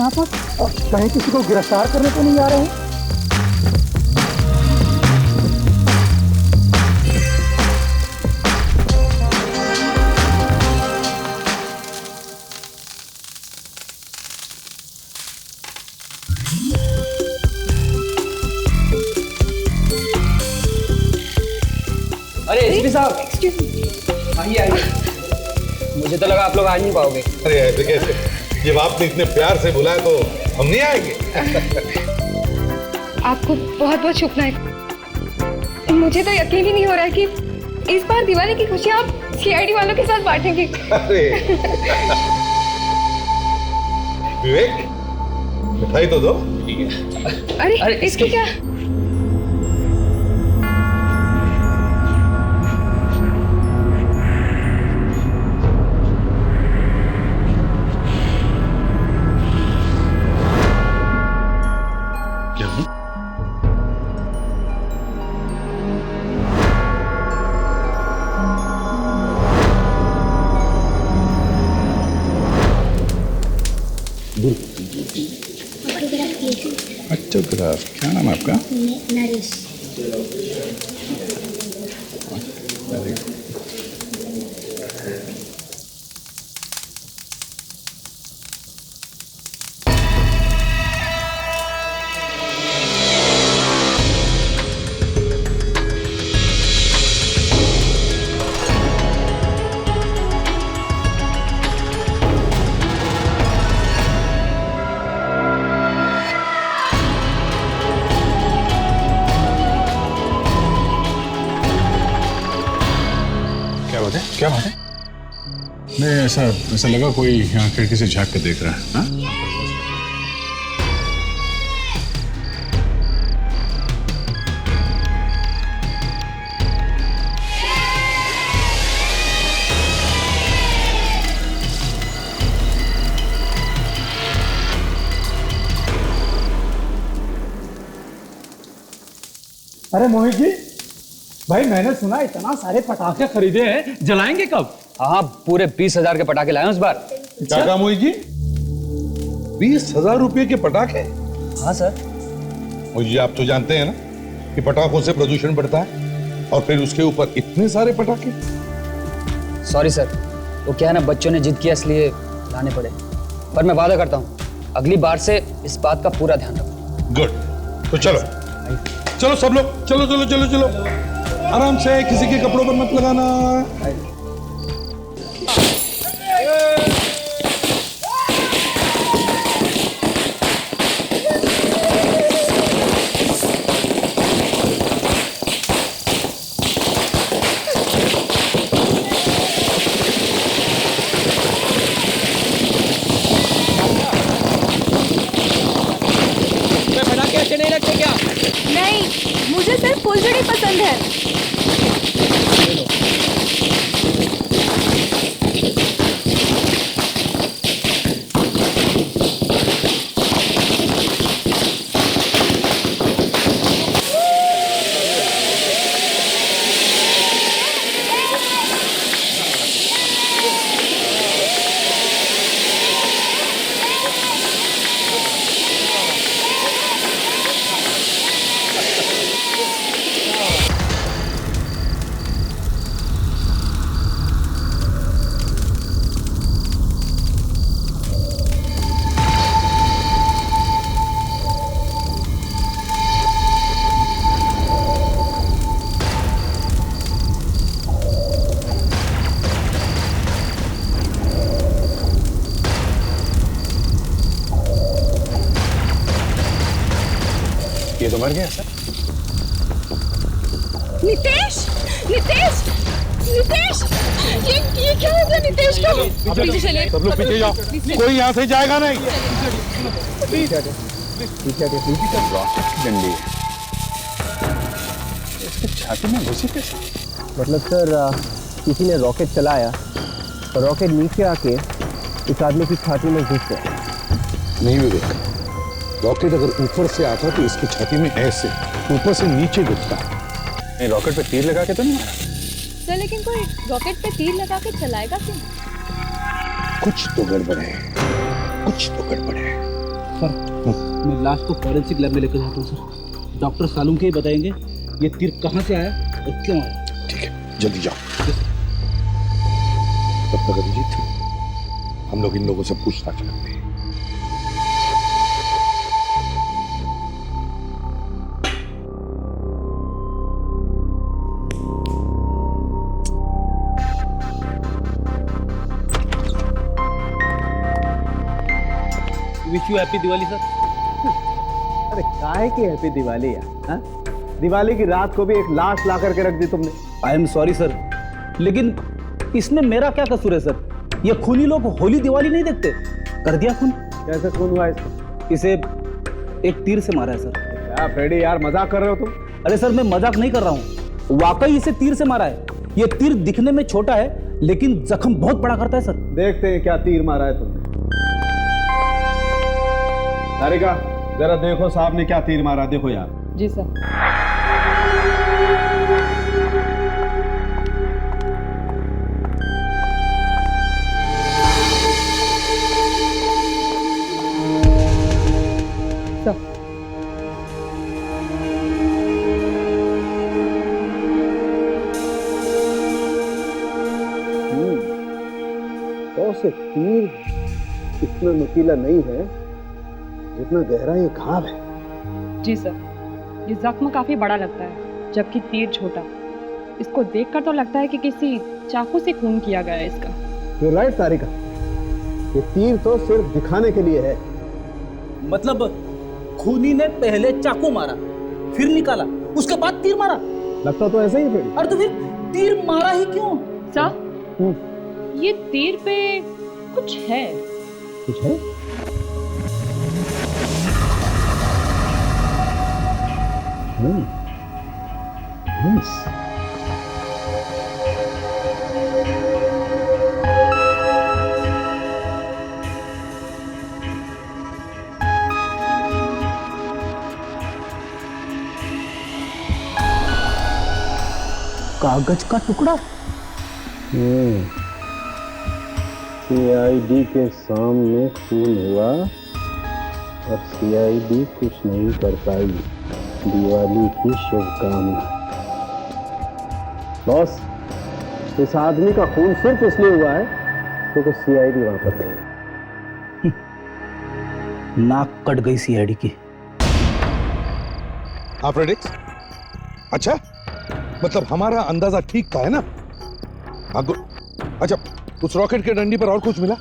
यहाँ पर? कहीं किसी को गिरफ्तार करने को नहीं आ रहे हैं? अरे एसपी साहब, आइए आइए। मुझे तो लगा आप लोग आ नहीं पाओगे। अरे ऐसे कैसे, जब आपने इतने प्यार से बुलाया तो हम नहीं आएंगे। आपको बहुत बहुत शुक्रिया। मुझे तो यकीन ही नहीं हो रहा है कि इस बार दिवाली की खुशियाँ आप सीआईडी वालों के साथ बांटेंगे। अरे विवेक, मिठाई तो दो। अरे इसकी क्या? ऑटोग्राफ, क्या नाम है आपका? नरेश। क्या बात है? नहीं, ऐसा लगा कोई यहाँ खिड़की से झांक के देख रहा है। हाँ? अरे मोहित जी, भाई मैंने सुना इतना सारे पटाखे खरीदे हैं, जलाएंगे कब? हाँ, पूरे 20,000 के पटाखे लाए हैं इस बार। क्या कहा मोहित जी? 20,000 रुपए के पटाखे? हाँ सर। मोहित जी, आप तो जानते हैं ना कि पटाखों से प्रदूषण बढ़ता है, और फिर उसके ऊपर इतने सारे पटाखे। सॉरी सर, वो क्या है ना, बच्चों ने जिद किया इसलिए लाने पड़े। पर मैं वादा करता हूँ अगली बार से इस बात का पूरा ध्यान रखूँ। गुड, तो चलो चलो सब लोग, चलो चलो चलो चलो, आराम से, किसी के कपड़ों पर मत लगाना। पटाखे अच्छे नहीं लगते क्या? नहीं, मुझे सिर्फ फुलझड़ी पसंद है। ये तो मर गया सर। नितेश, नितेश, नितेश, ये क्या हो गया नितेश को? पीछे चलिए। सब लोग पीछे जाओ, कोई यहाँ से जाएगा नहीं। डंडी इसकी छाती में घुसी कैसे? मतलब सर, किसी ने रॉकेट चलाया और रॉकेट नीचे आके इस आदमी की छाती में घुस गया। नहीं विवेक, रॉकेट अगर ऊपर से आता तो इसकी छाती में ऐसे ऊपर से नीचे घुसता। नहीं, रॉकेट पे तीर लगा के तो नहीं मारा सर, लेकिन कोई रॉकेट पे तीर लगा के चलाएगा क्यों? कुछ तो गड़बड़ है, कुछ तो गड़बड़ है। मैं लाश को फॉरेंसिक लैब में लेकर जाता हूँ सर। डॉक्टर सालूम के ही बताएंगे ये तीर कहाँ से आया और क्यों आया। ठीक है, जल्दी जाओ। तब तक अभिजीत, हम लोग इन लोगों से पूछताछ करते हैं। Wish you happy Diwali sir. अरे काहे की हैप्पी दिवाली यार, हाँ? दिवाली की रात को भी एक लाश ला करके रख दी तुमने। आई एम सॉरी सर, लेकिन इसमें मेरा क्या कसूर है सर? ये खूनी लोग होली दिवाली नहीं देखते। कर दिया खून। कैसे खून हुआ इसका? इसे एक तीर से मारा है सर। क्या फ्रेडी यार, मजाक कर रहे हो तुम? अरे सर मैं मजाक नहीं कर रहा हूँ, वाकई इसे तीर से मारा है। ये तीर दिखने में छोटा है लेकिन जख्म बहुत बड़ा करता है सर। देखते हैं क्या तीर मारा है तुमने। सारिका, जरा देखो साहब ने क्या तीर मारा, देखो यार। जी सर। तो से तीर इतना नुकीला नहीं है जितना गहरा ये घाव है। जी सर, ये जख्म काफी बड़ा लगता है जबकि तीर छोटा। इसको देखकर तो लगता है कि किसी चाकू से खून किया गया है इसका। You're right, सारिका, ये तीर तो सिर्फ दिखाने के लिए है। मतलब खूनी ने पहले चाकू मारा, फिर निकाला, उसके बाद तीर मारा। लगता तो ऐसा ही फ्रेडी। अरे तो फिर तीर मारा ही क्यों? सर, ये तीर पे कुछ है। कुछ है? कागज का टुकड़ा। सीआईडी के सामने खून हुआ और सीआईडी कुछ नहीं कर पाई। दिवाली की शुभकामना। बॉस, इस आदमी का खून सिर्फ इसलिए हुआ है क्योंकि सीआईडी वहां पर थी। नाक कट गई सीआईडी की। हाँ फ्रेडिक्स, अच्छा मतलब हमारा अंदाजा ठीक था, है ना? अच्छा, उस रॉकेट के डंडी पर और कुछ मिला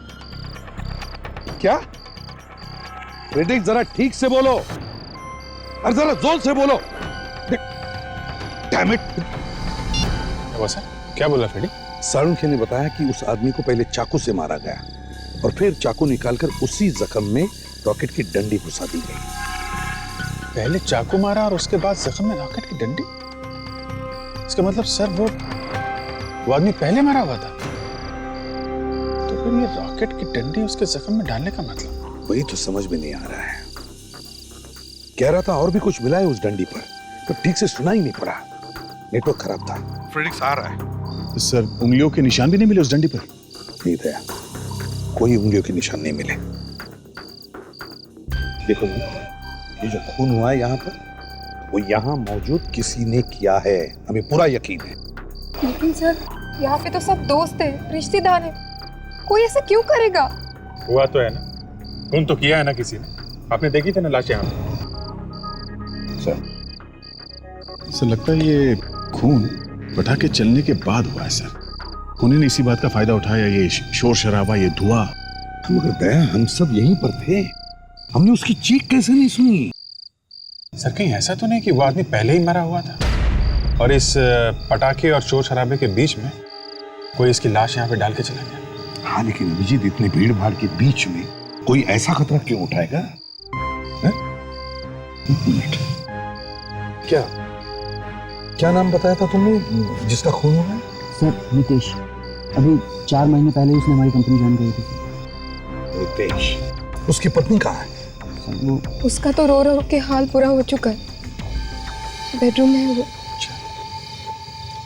क्या? फ्रेडिक्स जरा ठीक से बोलो और जरा जोर से बोलो। Damn it. क्या बोला फ्रेडी? सारुंखे ने बताया कि उस आदमी को पहले चाकू से मारा गया और फिर चाकू निकालकर उसी जख्म में रॉकेट की डंडी घुसा दी गई। पहले चाकू मारा और उसके बाद जख्म में रॉकेट की डंडी? इसका मतलब सर वो आदमी पहले मारा हुआ था, तो फिर ये रॉकेट की डंडी उसके जख्म में डालने का मतलब? वही तो समझ में नहीं आ रहा है। कह रहा था और भी कुछ मिला है उस डंडी पर, तो ठीक से सुना ही नहीं पड़ा, नेटवर्क खराब था। फ्रेडिक्स आ रहा है। सर उंगलियों के निशान भी नहीं मिले उस डंडी पर? नहीं दया, कोई उंगलियों के निशान नहीं मिले। देखो ये जो खून हुआ है यहाँ पर, वो यहाँ मौजूद किसी ने किया है, हमें पूरा यकीन है। लेकिन सर, यहाँ पे तो सब दोस्त हैं, रिश्तेदार हैं, कोई ऐसा क्यों करेगा? हुआ तो है ना, खून तो किया है ना किसी ने। आपने देखी थी ना लाश यहाँ पे? सर लगता है ये खून पटाखे चलने के बाद हुआ है सर। खूनी ने इसी बात का फायदा उठाया, ये शोर शराबा, ये धुआं। मगर दया, हम सब यहीं पर थे, हमने उसकी चीख कैसे नहीं सुनी? सर कहीं ऐसा तो नहीं कि वो आदमी पहले ही मरा हुआ था और इस पटाखे और शोर शराबे के बीच में कोई इसकी लाश यहाँ पे डाल के चला गया? हाँ, लेकिन अभिजीत इतने भीड़ भाड़ के बीच में कोई ऐसा खतरा क्यों उठाएगा? क्या नाम बताया था तुमने जिसका खून हुआ है? सर नितेश, अभी 4 महीने पहले उसने हमारी कंपनी ज्वाइन करी थी। नितेश, उसकी पत्नी कहाँ है? वो उसका तो रो रो के हाल पूरा हो चुका है, बेडरूम में है वो।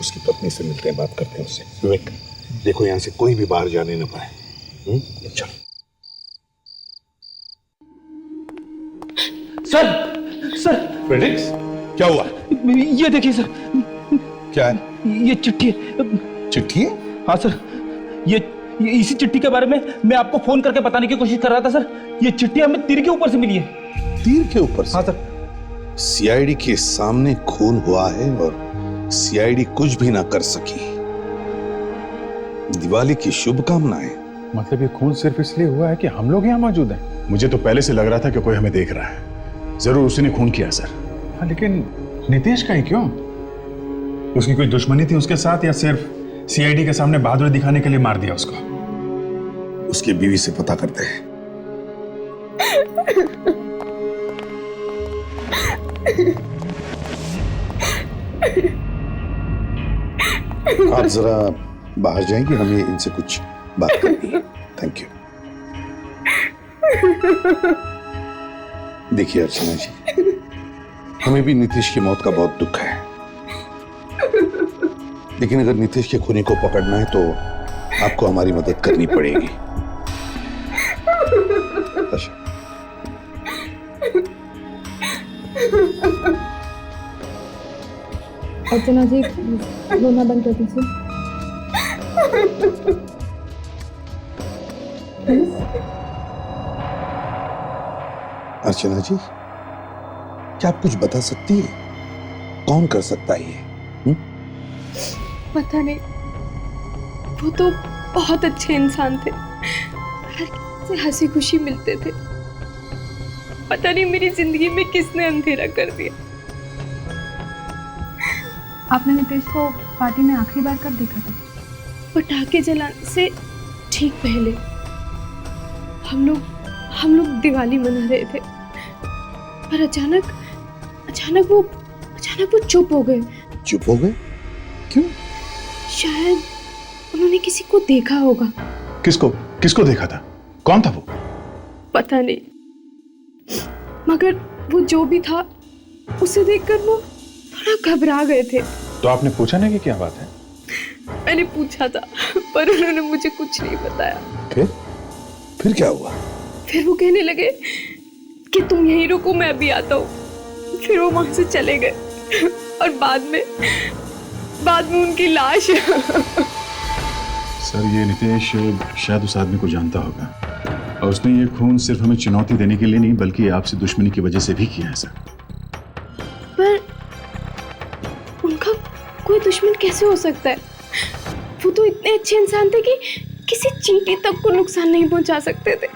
उसकी पत्नी से मिलते हैं, बात करते हैं उससे। विवेक, देखो यहाँ से कोई भी बाहर जाने न पाए। चलो। सर फेलिक्स, क्या हुआ? ये देखिए सर, क्या है? ये चिट्ठी है। चिट्ठी है? हाँ सर, ये इसी चिट्ठी के बारे में मैं आपको फोन करके बताने की कोशिश कर रहा था सर। ये चिट्ठी हमें तीर के ऊपर से मिली है। तीर के ऊपर से? हाँ सर। सीआईडी के सामने खून हुआ है और सीआईडी कुछ भी ना कर सकी। दिवाली की शुभकामनाएं। मतलब ये खून सिर्फ इसलिए हुआ है कि हम लोग यहाँ मौजूद हैं? मुझे तो पहले से लग रहा था कि कोई हमें देख रहा है। जरूर उसी ने खून किया सर। हाँ, लेकिन नितेश का ही क्यों? उसकी कोई दुश्मनी थी उसके साथ, या सिर्फ सीआईडी के सामने बहादुरी दिखाने के लिए मार दिया उसको? उसकी बीवी से पता करते हैं। आप जरा बाहर जाएंगे, हमें इनसे कुछ बात करनी है। Thank you. देखिए अर्चना जी, हमें भी नीतीश की मौत का बहुत दुख है, लेकिन अगर नीतीश के खूनी को पकड़ना है तो आपको हमारी मदद करनी पड़ेगी। अच्छा। अर्चना जी, रोना बंद कर दीजिए। अर्चना जी, क्या आप कुछ बता सकती है? कौन कर सकता है ये? पता नहीं, वो तो बहुत अच्छे इंसान थे, हर किसी से हंसी खुशी मिलते थे। पता नहीं मेरी जिंदगी में किसने अंधेरा कर दिया। आपने नितेश को पार्टी में आखिरी बार कब देखा था? पटाखे जलाने से ठीक पहले हम लोग दिवाली मना रहे थे, पर अचानक वो चुप हो गए। चुप हो गए? क्यों? शायद उन्होंने किसी को देखा होगा। किसको देखा था? कौन था वो? पता नहीं, मगर वो जो भी था उसे देखकर वो थोड़ा घबरा गए थे। तो आपने पूछा नहीं कि क्या बात है? मैंने पूछा था, पर उन्होंने मुझे कुछ नहीं बताया। फिर क्या हुआ? फिर वो कहने लगे कि तुम यहीं रुको, मैं भी आता हूँ। फिर वो वहां से चले गए और बाद में उनकी लाश। सर, ये नितेश शायद उस आदमी को जानता होगा, और उसने ये खून सिर्फ हमें चुनौती देने के लिए नहीं बल्कि आपसे दुश्मनी की वजह से भी किया है सर। पर उनका कोई दुश्मन कैसे हो सकता है? वो तो इतने अच्छे इंसान थे कि किसी चींटी तक को नुकसान नहीं पहुंचा सकते थे।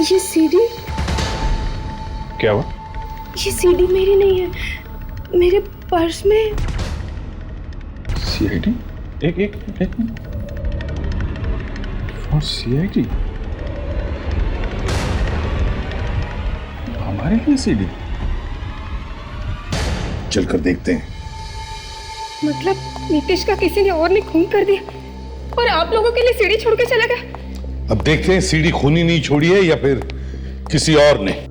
ये सीडी? क्या हुआ? ये सीडी मेरी नहीं है, मेरे पर्स में। सीआईडी? एक मिनट। और सीआईडी? हमारे लिए सीडी? चलकर देखते हैं। मतलब नीतीश का किसी ने और ने खून कर दिया और आप लोगों के लिए सीडी छोड़ के चला गया। अब देखते हैं सीडी खूनी नहीं छोड़ी है या फिर किसी और ने।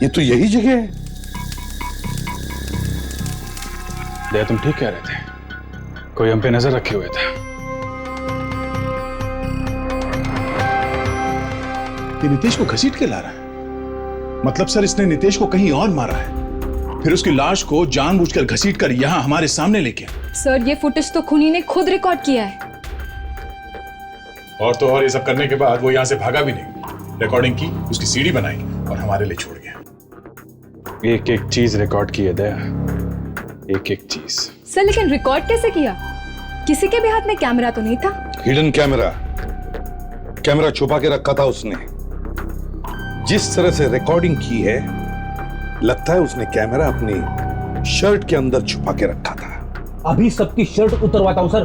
ये तो यही जगह है। दया, तुम ठीक कह रहे थे, कोई हम पे नजर रखे हुए था। ये नितेश को घसीट के ला रहा है। मतलब सर, इसने नितेश को कहीं और मारा है, फिर उसकी लाश को जानबूझकर घसीट कर यहां हमारे सामने लेके। सर, ये फुटेज तो खूनी ने खुद रिकॉर्ड किया है। और तो और ये सब करने के बाद वो यहां से भागा भी नहीं, रिकॉर्डिंग की, उसकी सीडी बनाई और हमारे लिए छोड़ गया। एक एक चीज रिकॉर्ड की है दया, एक एक चीज। सर, लेकिन रिकॉर्ड कैसे किया? किसी के भी हाथ में कैमरा तो नहीं था। हिडन कैमरा छुपा के रखा था उसने। जिस तरह से रिकॉर्डिंग की है, लगता है उसने कैमरा अपनी शर्ट के अंदर छुपा के रखा था। अभी सबकी शर्ट उतरवाता हूं सर,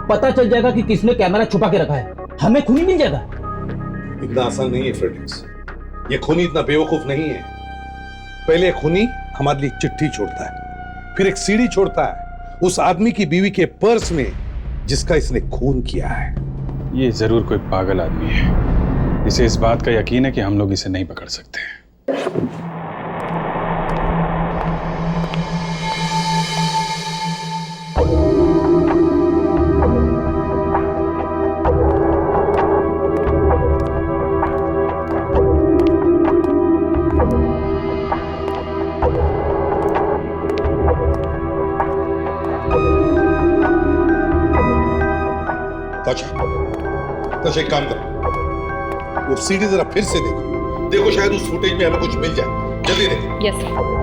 पता चल जाएगा कि किसने कैमरा छुपा के रखा है। हमें खूनी मिल जाएगा। इतना आसान नहीं है फ्रेडरिक्स, ये खूनी इतना बेवकूफ नहीं है। पहले खूनी हमारे लिए चिट्ठी छोड़ता है, फिर एक सीढ़ी छोड़ता है उस आदमी की बीवी के पर्स में जिसका इसने खून किया है। ये जरूर कोई पागल आदमी है, इसे इस बात का यकीन है कि हम लोग इसे नहीं पकड़ सकते। ताशा, एक काम करो, वो सीढ़ी जरा फिर से देखो, देखो शायद उस फुटेज में हमें कुछ मिल जाए। जल्दी देखो। Yes sir.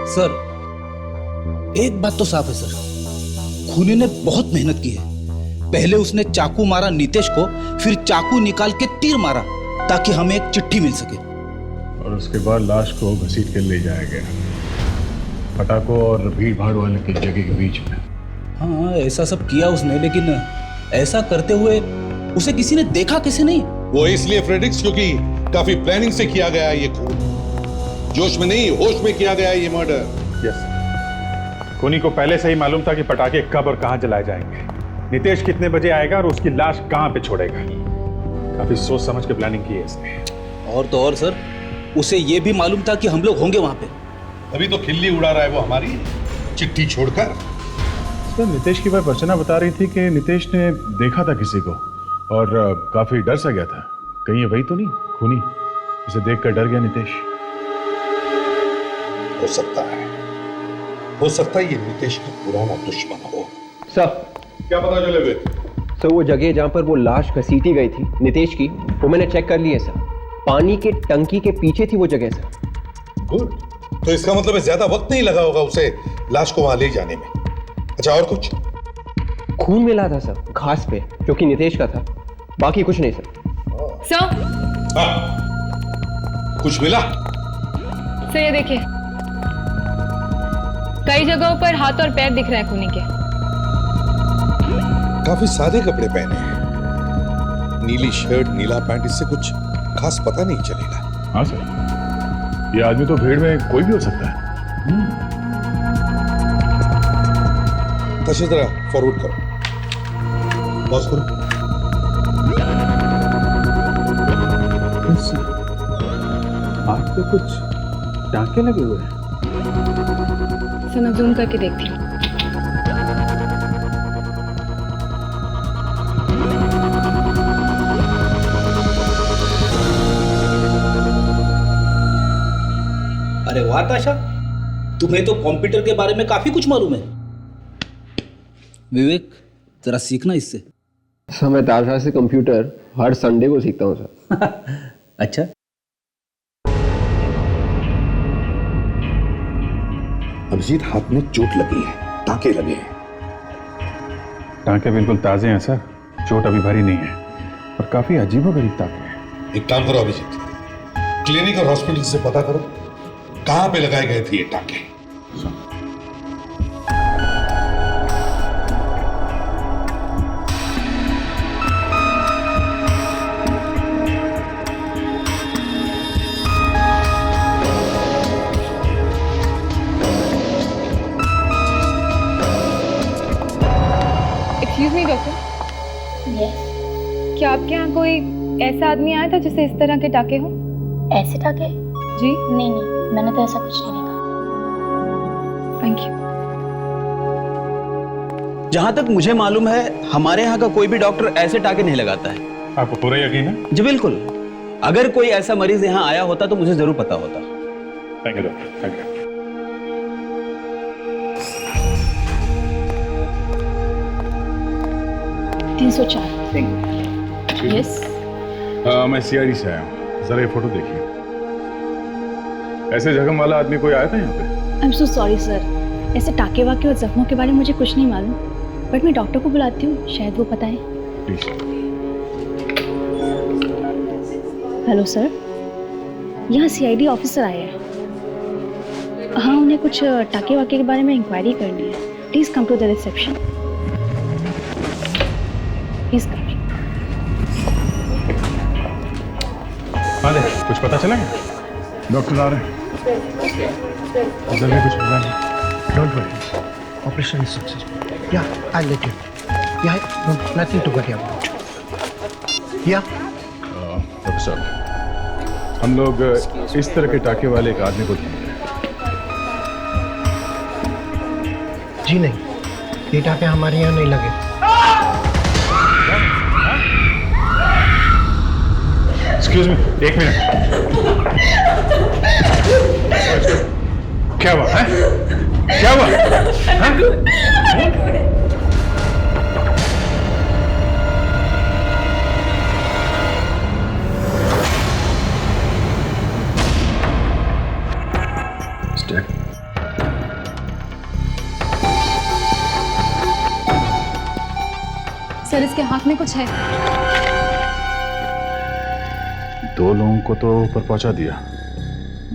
सर, एक बात तो साफ है सर, खूनी ने बहुत मेहनत की है। पहले उसने चाकू मारा नितेश को, फिर चाकू निकाल के तीर मारा ताकि हमें एक चिट्ठी मिल सके। और उसके बाद लाश को घसीट के ले जाया गया पटाखों और भीड़ भाड़ वाले की जगह के बीच में। हाँ, ऐसा सब किया उसने, लेकिन ऐसा करते हुए उसे किसी ने देखा कैसे नहीं? वो इसलिए फ्रेडरिक्स क्योंकि काफी प्लानिंग से किया गया है ये खून। जोश में नहीं, होश में किया गया है ये मर्डर। यस, खूनी को पहले से ही मालूम था कि पटाखे कब और कहां जलाए जाएंगे, नितेश कितने बजे आएगा और उसकी लाश कहां पे छोड़ेगा। काफी सोच समझ के प्लानिंग की है इसने। और तो और सर, उसे ये भी मालूम था कि हम लोग होंगे वहां पे। अभी तो खिल्ली उड़ा रहा है वो हमारी, चिट्ठी छोड़कर। सर, नितेश की वाइफ अर्चना बता रही थी कि नितेश ने देखा था किसी को और काफी डर सा गया था। कहीं ये वही तो नहीं खूनी, इसे देखकर डर गया नितेश। हो सकता है ये नितेश का पुराना दुश्मन हो। सर, क्या पता चले वे? सर वो जगह जहां पर वो लाश घसीटी गई थी नितेश की, वो मैंने चेक कर ली है सर। पानी के टंकी के पीछे थी वो जगह सर। गुड, तो इसका मतलब है ज्यादा वक्त नहीं लगा होगा उसे लाश को वहां ले जाने में। अच्छा, और कुछ? खून मिला था सर घास पे, जो कि नितेश का था। बाकी कुछ नहीं सर। सर, कुछ मिला? सर ये देखिए, कई जगहों पर हाथ और पैर दिख रहे हैं खूनी के। काफी सादे कपड़े पहने हैं, नीली शर्ट, नीला पैंट, इससे कुछ खास पता नहीं चलेगा। हाँ सर, ये आदमी तो भीड़ में कोई भी हो सकता है। ताशा, जरा फॉरवर्ड करो, पॉज करो। हाथ पे कुछ टांके लगे हुए हैं। सर मैं जूम करके देखती हूँ। अरे वाह ताशा, तुम्हें तो कंप्यूटर के बारे में काफी कुछ मालूम है। विवेक, जरा सीखना इससे। सर मैं ताशा से कंप्यूटर हर संडे को सीखता हूँ सर। अच्छा, अभिजीत, हाथ में चोट लगी है, टांके लगे हैं। टांके बिल्कुल ताजे हैं सर, चोट अभी भरी नहीं है और काफी अजीबोगरीब टांके हैं। एक काम करो अभिजीत, क्लिनिक और हॉस्पिटल से पता करो कहां पे लगाए गए थे ये टांके। एक्सक्यूज मी डॉक्टर, क्या आपके यहाँ कोई ऐसा आदमी आया था जिसे इस तरह के टाके हों? ऐसे टाके? जी नहीं, मैंने तो ऐसा कुछ नहीं देखा। Thank you. जहां तक मुझे मालूम है, हमारे यहाँ का कोई भी डॉक्टर ऐसे टाके नहीं लगाता है। आपको पूरा यकीन है? जी बिल्कुल। अगर कोई ऐसा मरीज यहाँ आया होता तो मुझे जरूर पता होता। Thank you doctor, thank you. 304। Yes. मैं सीआईडी से आया हूँ, जरा ये फोटो देखिए। ऐसे जख्म वाला आदमी कोई आया था यहाँ पे? I am so sorry sir, ऐसे टाके वाके और जख्मों के बारे में मुझे कुछ नहीं मालूम, बट मैं डॉक्टर को बुलाती हूँ, शायद वो बताएं। प्लीज। हेलो सर, यहाँ सीआईडी ऑफिसर आए हैं। हाँ, उन्हें कुछ टाके वाके के बारे में इंक्वायरी करनी है। Please come to the reception. Please come. हाँ दे, कुछ पता चला क्या? डॉक्टर आ रहे हैं। जल्दी कुछ पता नहीं। Don't worry. Operation is successful. Yeah, I'll let you. Yeah, no, nothing to worry about. Yeah. Doctor साहब, हम लोग इस तरह के टाके वाले एक आदमी को ढूंढ रहे हैं। जी नहीं, ये टाके हमारे यहाँ नहीं लगे। एक्सक्यूज मी, एक मिनट। क्या हुआ है? क्या हुआ? सर, इसके हाथ में कुछ है। दो लोगों को तो ऊपर पहुंचा दिया,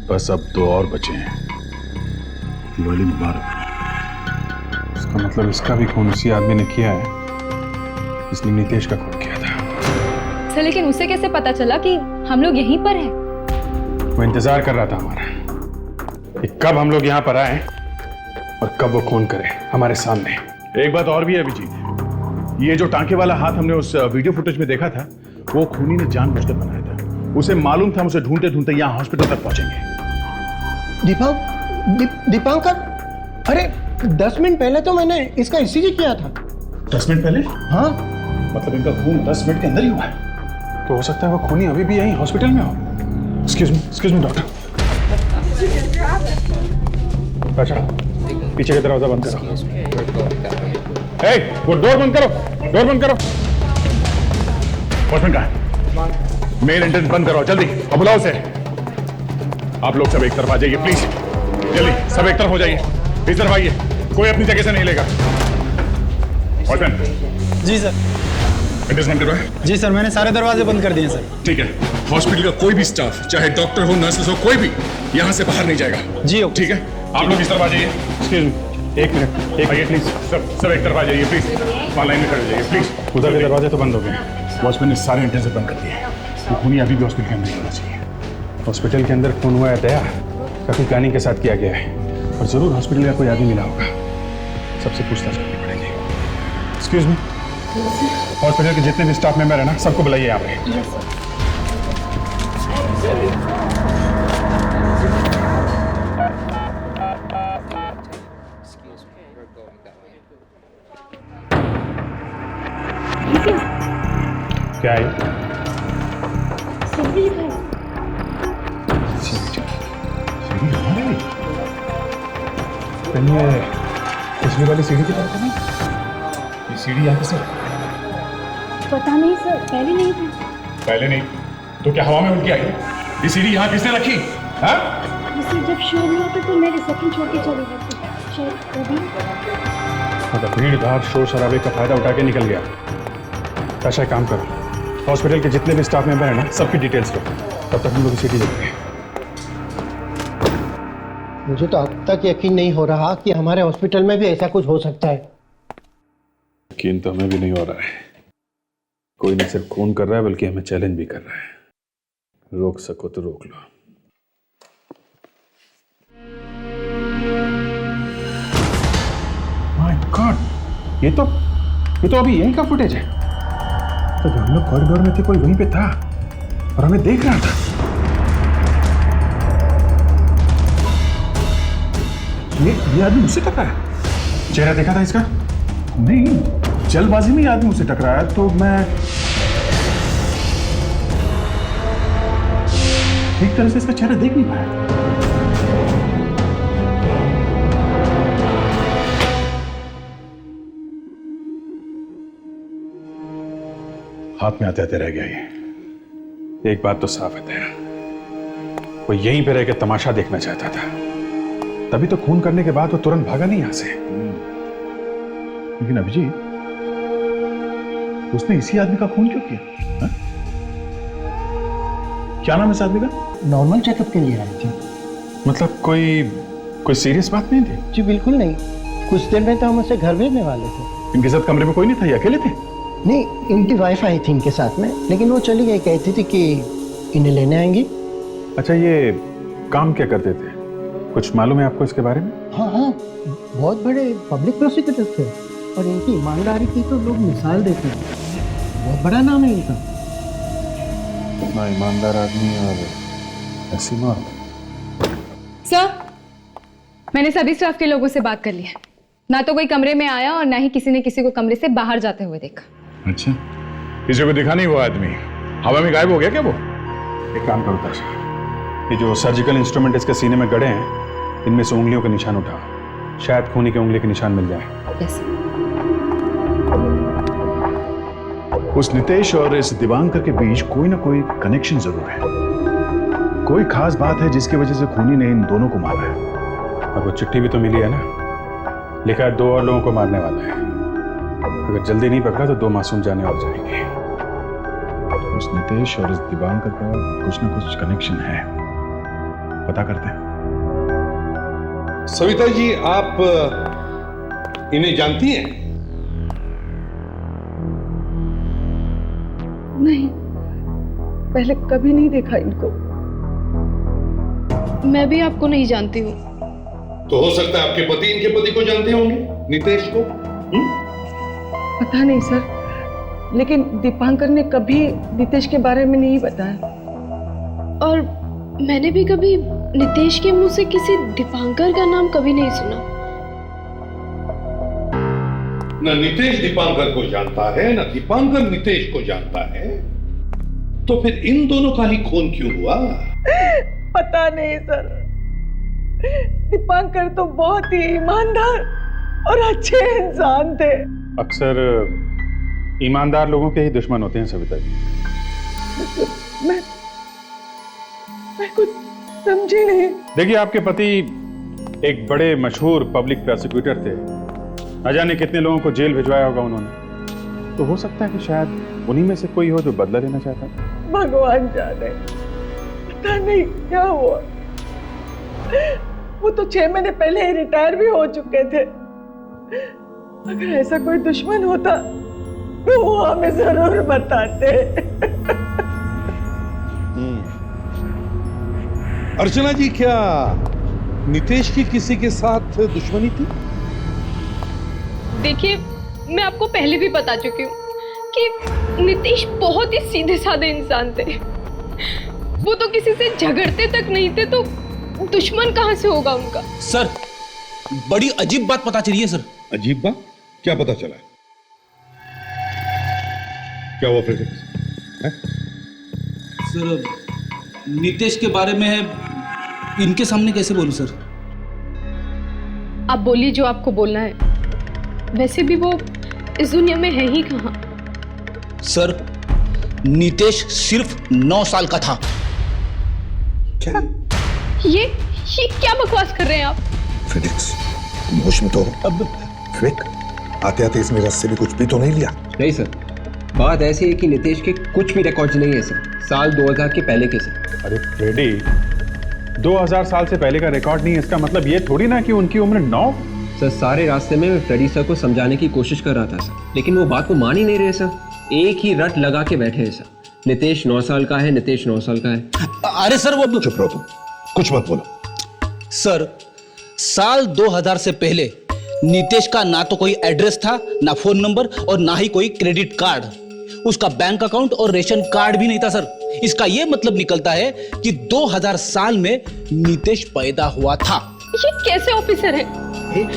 बस अब दो और बचे हैं। दिवाली मुबारक। इसका मतलब इसका भी खून उसी आदमी ने किया है जिसने नितेश का खून किया था। सर, लेकिन उसे कैसे पता चला कि हम लोग यहीं पर हैं? वो इंतजार कर रहा था हमारा कि कब हम लोग यहाँ पर आए और कब वो खून करे हमारे सामने। एक बात और भी है अभिजीत, ये जो टांके वाला हाथ हमने उस वीडियो फुटेज में देखा था, वो खूनी ने जानबूझकर बनाया था। उसे मालूम था हम उसे ढूंढते ढूंढते यहाँ हॉस्पिटल तक पहुंचेंगे। दीपांकर, अरे 10 मिनट पहले तो मैंने इसका ईसीजी किया था। 10 मिनट पहले? हाँ। मतलब इनका खून 10 मिनट के अंदर ही हुआ है। तो हो सकता है वो खूनी अभी भी यहीं हॉस्पिटल में हो। Excuse me doctor. अच्छा, पीछे का दरवाजा बंद करो। ए, वो डोर बंद करो, डोर बंद करो। वॉचमैन कहाँ है? मेन एंट्रेंस बंद करो जल्दी और बुलाओ उसे। आप लोग सब एक तरफ आ जाइए प्लीज, जल्दी सब एक तरफ हो जाइए। इस तरफ आइए, कोई अपनी जगह से नहीं लेगा। वॉचमैन। जी सर। एंट्रेंस बंद करो है? जी सर, मैंने सारे दरवाजे बंद कर दिए सर। ठीक है, हॉस्पिटल का कोई भी स्टाफ, चाहे डॉक्टर हो, नर्सेस हो, कोई भी यहाँ से बाहर नहीं जाएगा। जी ठीक है, आप लोग इस तरफ आ जाइए। एक्सक्यूज मी, एक मिनट, एक आइए प्लीज। सब एक तरफ आ जाइए प्लीज, वहाँ लाइन में खड़े हो जाइए प्लीज। उधर के दरवाजे तो बंद हो गए, वॉचमैन ने सारे एंट्रेंस बंद कर दिए। वो खूनी अभी भी हॉस्पिटल के अंदर होना चाहिए। हॉस्पिटल के अंदर खून हुआ है दया, काफी प्लानिंग के साथ किया गया है और जरूर हॉस्पिटल का कोई आदमी मिला होगा। सबसे पूछताछ करनी पड़ेगी। एक्सक्यूज मी, हॉस्पिटल के जितने भी स्टाफ मेंबर है ना, सबको बुलाइए यहाँ पे। क्या है? ये पिछली वाली सीढ़ी की तरफ नहीं? ये सीढ़ी यहाँ से? पता नहीं सर, पहले नहीं थी। पहले नहीं तो क्या हवा में उड़ के आई? ये सीढ़ी यहाँ किसने रखी? हाँ? जब शोर हुआ था तो मैं रिसेप्शन छोड़ के चली गई थी। शायद तभी। मतलब भीड़ भाड़ शोर शराबे का फायदा उठा के निकल गया। ऐसा काम करो, हॉस्पिटल के जितने भी स्टाफ मेंबर हैं ना, सबकी डिटेल्स लो, तब तक हम लोग सीढ़ी देखते हैं। मुझे तो अब तक यकीन नहीं हो रहा कि हमारे हॉस्पिटल में भी ऐसा कुछ हो सकता है। यकीन तो हमें भी नहीं हो रहा है। कोई न सिर्फ खून कर रहा है बल्कि हमें चैलेंज भी कर रहा है। रोक सको तो रोक लो। माय गॉड, ये तो अभी यहीं का फुटेज है। तो जब हम लोग कॉरिडोर में थे, कोई वहीं पे था और हमें देख रहा था। ये आदमी मुझसे टकराया? चेहरा देखा था इसका? नहीं, जल्दबाजी में ये आदमी मुझसे टकराया तो मैं ठीक तरह से इसका चेहरा देख नहीं पाया। हाथ में आते आते रह गया ये। एक बात तो साफ है दया, वो यहीं पे रह के तमाशा देखना चाहता था, तभी तो खून करने के बाद वो तुरंत भागा नहीं यहां से। लेकिन अभिजीत, उसने इसी आदमी का खून क्यों किया? हा? क्या नाम है इस आदमी का? नॉर्मल चेकअप के लिए आए थे। मतलब कोई सीरियस बात नहीं थी? जी बिल्कुल नहीं, कुछ देर में तो हम उसे घर भेजने वाले थे। इनके साथ कमरे में कोई नहीं था, ये अकेले थे? नहीं, इनकी वाइफ आई थी इनके साथ में, लेकिन वो चली गई, कहती थी कि इन्हें लेने आएंगी। अच्छा, ये काम क्या करते थे, कुछ मालूम है आपको इसके बारे में? हाँ, बहुत बड़े पब्लिक प्रोसिक्यूटर थे और इनकी ईमानदारी की तो लोग मिसाल देते हैं। बहुत बड़ा नाम है इनका। इतना ईमानदार आदमी और ऐसी मौत। सर, मैंने सभी स्टाफ के लोगों से बात कर ली है। ना तो कोई कमरे में आया और ना ही किसी ने किसी को कमरे से बाहर जाते हुए देखा। अच्छा, किसी को दिखा नहीं वो आदमी? हवा में गायब हो गया क्या वो? एक काम करो ताशा, ये जो सर्जिकल इंस्ट्रूमेंट इसके सीने में गड़े हैं, इनमें से उंगलियों के निशान उठाओ, शायद खूनी के उंगली के निशान मिल जाए। यस। उस नितेश और इस दिवांकर के बीच कोई ना कोई कनेक्शन जरूर है, कोई खास बात है जिसकी वजह से खूनी ने इन दोनों को मारा है। और वो चिट्ठी भी तो मिली है ना, लिखा है 2 और लोगों को मारने वाला है। अगर जल्दी नहीं पकड़ा तो 2 मासूम जाने और जाएंगे। उस नितेश और इस दिवांकर का कुछ ना कुछ कनेक्शन है, पता करते हैं। सविता जी, आप इन्हें जानती हैं? नहीं, पहले कभी नहीं देखा इनको। मैं भी आपको नहीं जानती हूँ। तो हो सकता है आपके पति इनके पति को जानते होंगे, नितेश को। पता नहीं सर, लेकिन दीपांकर ने कभी नितेश के बारे में नहीं बताया। और मैंने भी कभी नितेश के मुंह से किसी दीपांकर का नाम कभी नहीं सुना। न नितेश दीपांकर को जानता है, न दीपांकर नितेश को जानता है, तो फिर इन दोनों का ही खून क्यों हुआ? पता नहीं सर, दीपांकर तो बहुत ही ईमानदार और अच्छे इंसान थे। अक्सर ईमानदार लोगों के ही दुश्मन होते हैं सविता जी। मैं कुछ समझी नहीं। देखिए, आपके पति एक बड़े मशहूर पब्लिक प्रोसिक्यूटर थे, न जाने कितने लोगों को जेल भिजवाया होगा उन्होंने। तो हो सकता है कि शायद उन्हीं में से कोई हो जो बदला लेना चाहता है। भगवान जाने, पता नहीं क्या हुआ। वो तो 6 महीने पहले ही रिटायर भी हो चुके थे। अगर ऐसा कोई दुश्मन होता तो वो हमें जरूर बताते। अर्चना जी, क्या नितेश की किसी के साथ दुश्मनी थी? देखिए, मैं आपको पहले भी बता चुकी हूँ कि नितेश बहुत ही सीधे साधे इंसान थे। वो तो किसी से झगड़ते तक नहीं थे, तो दुश्मन कहाँ से होगा उनका? सर, बड़ी अजीब बात पता चली है सर। अजीब बात? क्या पता चला? क्या हुआ फिर? सर, नितेश के बारे में इनके सामने कैसे बोलूं सर? आप बोलिए जो आपको बोलना है। वैसे भी वो इस दुनिया में है ही कहाँ। सर, नितेश सिर्फ 9 साल का था। क्या? ये क्या बकवास कर रहे हैं आप? फिनिक्स, तुम होश में तो हो? अब क्विक, आते आते इसमें रस से भी कुछ भी तो नहीं लिया? नहीं सर, बात ऐसी है कि नितेश के कुछ भी रिकॉर्ड्स नहीं है सर, साल 2000 के पहले के सर। अरे फ्रेडी, 2000 साल से पहले का रिकॉर्ड नहीं है, इसका मतलब ये थोड़ी ना कि उनकी उम्र 9। सर, सारे रास्ते में मैं फ्रेडी सर को समझाने की कोशिश कर रहा था सर, लेकिन वो बात को मान ही नहीं रहे सर। एक ही रट लगा के बैठे हैं सर, नितेश 9 साल का है, नितेश 9 साल का है। अरे सर, वो चुप रहो तुम, कुछ मत बोलो। सर, साल 2000 से पहले नितेश का ना तो कोई एड्रेस था, ना फोन नंबर और ना ही कोई क्रेडिट कार्ड। उसका बैंक अकाउंट और रेशन कार्ड भी नहीं था सर। इसका यह मतलब निकलता है कि 2000 साल में नितेश पैदा हुआ था। ये कैसे ऑफिसर है? एक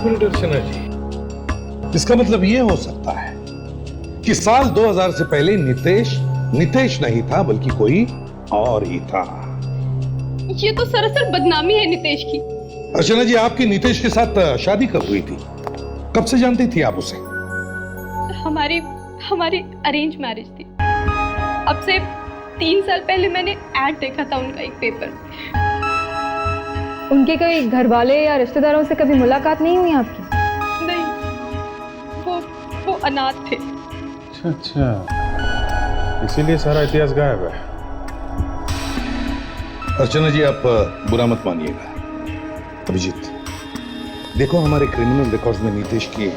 मिनट अर्चना जी, इसका मतलब ये हो सकता है कि साल 2000 से पहले नितेश नहीं था, बल्कि कोई और ही था। ये तो सरासर बदनामी है नितेश की। अर्चना जी, आपकी नितेश के साथ शादी कब हुई थी? कब से जानती थी आप उसे? हमारी अरेंज मैरिज थी। अब से 3 साल पहले मैंने ऐड देखा था उनका एक पेपर में। उनके कोई घर वाले या रिश्तेदारों से कभी मुलाकात नहीं हुई आपकी? नहीं, वो अनाथ थे। अच्छा, इसीलिए सारा इतिहास गायब है। अर्चना जी, आप बुरा मत मानिएगा। अभिजीत, देखो हमारे क्रिमिनल रिकॉर्ड्स में नीतीश के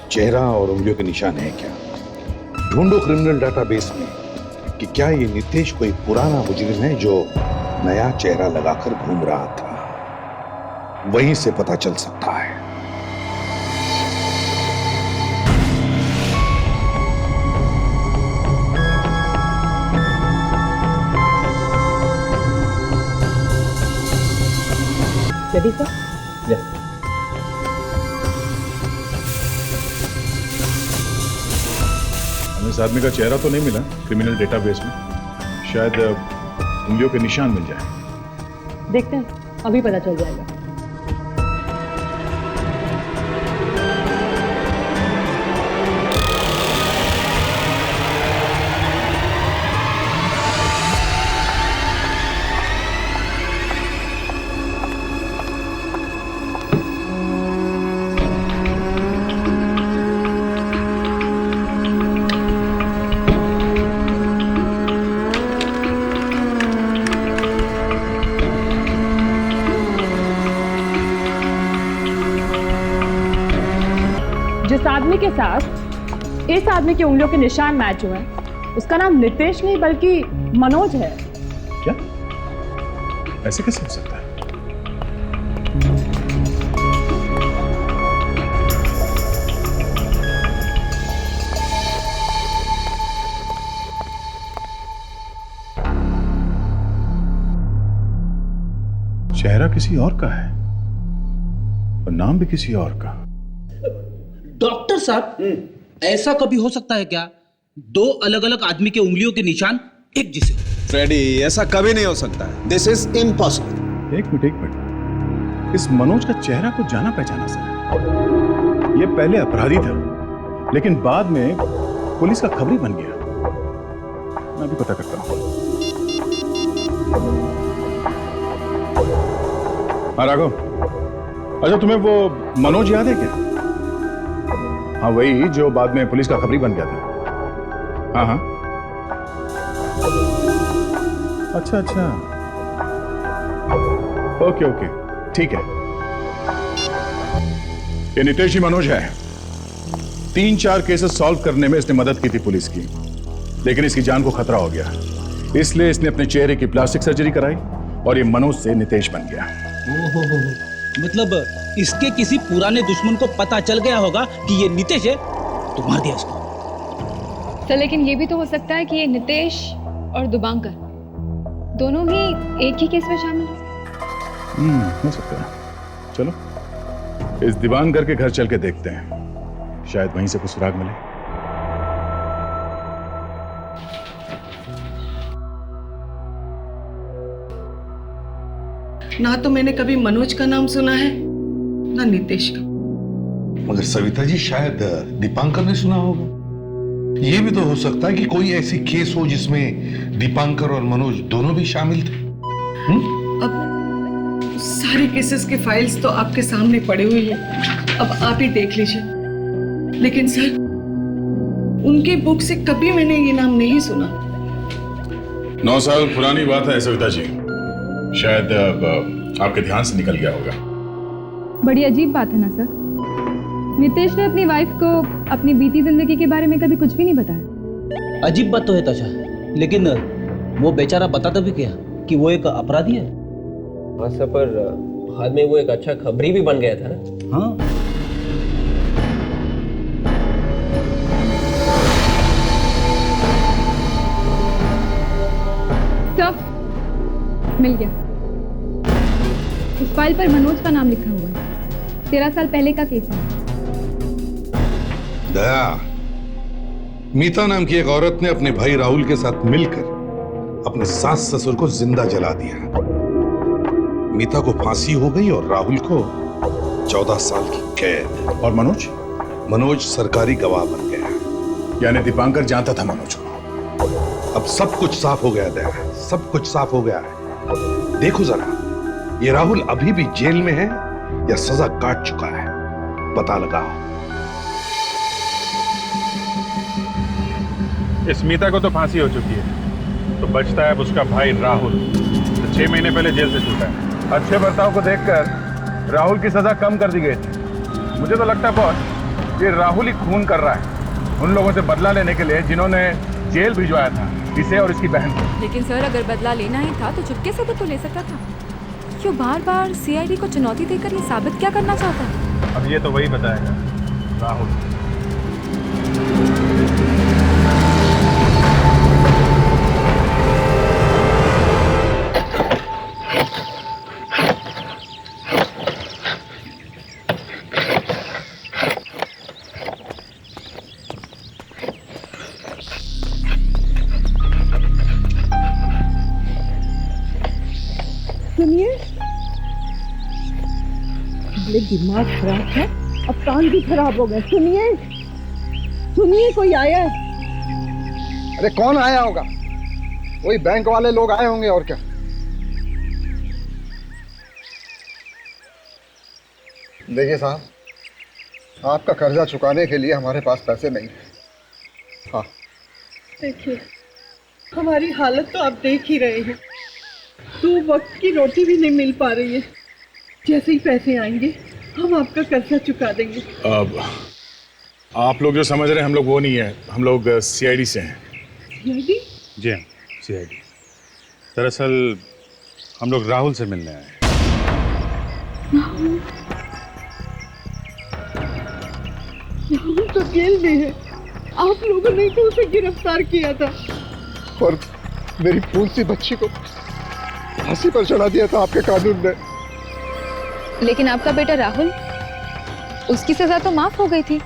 चेहरा और उंगलियों के निशान हैं क्या? ढूंढो क्रिमिनल डाटाबेस में कि क्या ये नीतीश कोई पुराना मुजरिम है जो नया चेहरा लगाकर घूम रहा था। वहीं से पता चल सकता है। Ready sir? हमें इस आदमी का चेहरा तो नहीं मिला क्रिमिनल डेटाबेस में, शायद उंगलियों के निशान मिल जाए। देखते हैं, अभी पता चल जाएगा। जिस आदमी के साथ इस आदमी की उंगलियों के निशान मैच हुए हैं, उसका नाम नितेश नहीं बल्कि मनोज है। क्या? ऐसे कैसे हो सकता है? चेहरा किसी और का है और नाम भी किसी और का। डॉक्टर साहब, ऐसा कभी हो सकता है क्या? दो अलग अलग आदमी के उंगलियों के निशान एक जैसे हो? फ्रेडी, ऐसा कभी नहीं हो सकता है। This is impossible. एक मिनट, इस मनोज का चेहरा को जाना पहचाना सर। ये पहले अपराधी था, लेकिन बाद में पुलिस का खबरी बन गया। मैं भी पता करता हूं। हाँ राघव, अच्छा तुम्हें वो मनोज याद है क्या? हाँ वही जो बाद में पुलिस का खबरी बन गया था। हाँ हाँ, अच्छा अच्छा, ओके ओके, ठीक है। ये नितेश ही मनोज है। 3-4 केसेस सॉल्व करने में इसने मदद की थी पुलिस की, लेकिन इसकी जान को खतरा हो गया, इसलिए इसने अपने चेहरे की प्लास्टिक सर्जरी कराई और ये मनोज से नितेश बन गया। ओहो, मतलब इसके किसी पुराने दुश्मन को पता चल गया होगा कि ये नितेश है, तो मार दिया इसको। सर लेकिन ये भी तो हो सकता है कि ये नितेश और दुबांकर दोनों ही एक ही केस में शामिल हैं। हो सकता है। चलो इस दिवानगर के घर चल के देखते हैं, शायद वहीं से कुछ सुराग मिले। ना तो मैंने कभी मनोज का नाम सुना है ना नितेश का। मगर सविता जी, शायद दीपांकर ने सुना होगा। यह भी तो हो सकता है कि कोई ऐसी केस हो जिसमें दीपांकर और मनोज दोनों भी शामिल थे। अब सारे केसेस के फाइल्स तो आपके सामने पड़े हुए हैं, अब आप ही देख लीजिए। लेकिन सर, उनके बुक से कभी मैंने ये नाम नहीं सुना। 9 साल पुरानी बात है सविता जी, शायद आपके ध्यान से निकल गया होगा। बड़ी अजीब बात है ना सर, नितेश ने अपनी वाइफ को अपनी बीती जिंदगी के बारे में कभी कुछ भी नहीं बताया। अजीब बात तो है ताशा, लेकिन वो बेचारा बताता भी क्या कि वो एक अपराधी है। हाँ सर, पर बाद में वो एक अच्छा खबरी भी बन गया था ना। हाँ, सब मिल गया। इस फाइल पर मनोज का नाम लिखा हुआ है। 13 साल पहले का केस है। दया, मीता नाम की एक औरत ने अपने भाई राहुल के साथ मिलकर अपने सास ससुर को जिंदा जला दिया। मीता को फांसी हो गई और राहुल को 14 साल की कैद। और मनोज? मनोज सरकारी गवाह बन गया। यानी दीपांकर जानता था मनोज को। अब सब कुछ साफ हो गया दया, सब कुछ साफ हो गया है। देखो जरा, ये राहुल अभी भी जेल में है या सजा काट चुका है, पता लगाओ। स्मिता को तो फांसी हो चुकी है, तो बचता है अब उसका भाई राहुल, जो 6 महीने पहले जेल से छूटा है। अच्छे बर्ताव को देखकर राहुल की सजा कम कर दी गई थी। मुझे तो लगता है बॉस, ये राहुल ही खून कर रहा है उन लोगों से बदला लेने के लिए जिन्होंने जेल भिजवाया था इसे और इसकी बहन को। लेकिन सर, अगर बदला लेना ही था तो चुपके से भी तो ले सकता था। क्यों बार बार सीआईडी को चुनौती देकर ये साबित क्या करना चाहता है? अब ये तो वही बताएगा राहुल। सुनिए, दिमाग खराब है, अब कान भी खराब हो गए। सुनिए सुनिए, कोई आया है। अरे कौन आया होगा? वही बैंक वाले लोग आए होंगे, और क्या। देखिए साहब, आपका कर्जा चुकाने के लिए हमारे पास पैसे नहीं है। हाँ देखिए, हमारी हालत तो आप देख ही रहे हैं। 2 वक्त की रोटी भी नहीं मिल पा रही है। जैसे ही पैसे आएंगे हम आपका कर्जा चुका देंगे। अब आप लोग जो समझ रहे हैं हम लोग वो नहीं है, हम लोग सीआईडी से हैं। सीआईडी? जी हाँ, सीआईडी। दरअसल हम लोग राहुल से मिलने आए हैं। राहुल तो जेल में है। आप लोगों ने तो उसे गिरफ्तार किया था। और मेरी फूल सी बच्ची को फांसी पर चढ़ा दिया था आपके कानून ने। लेकिन आपका बेटा राहुल, उसकी सजा तो माफ हो गई थी।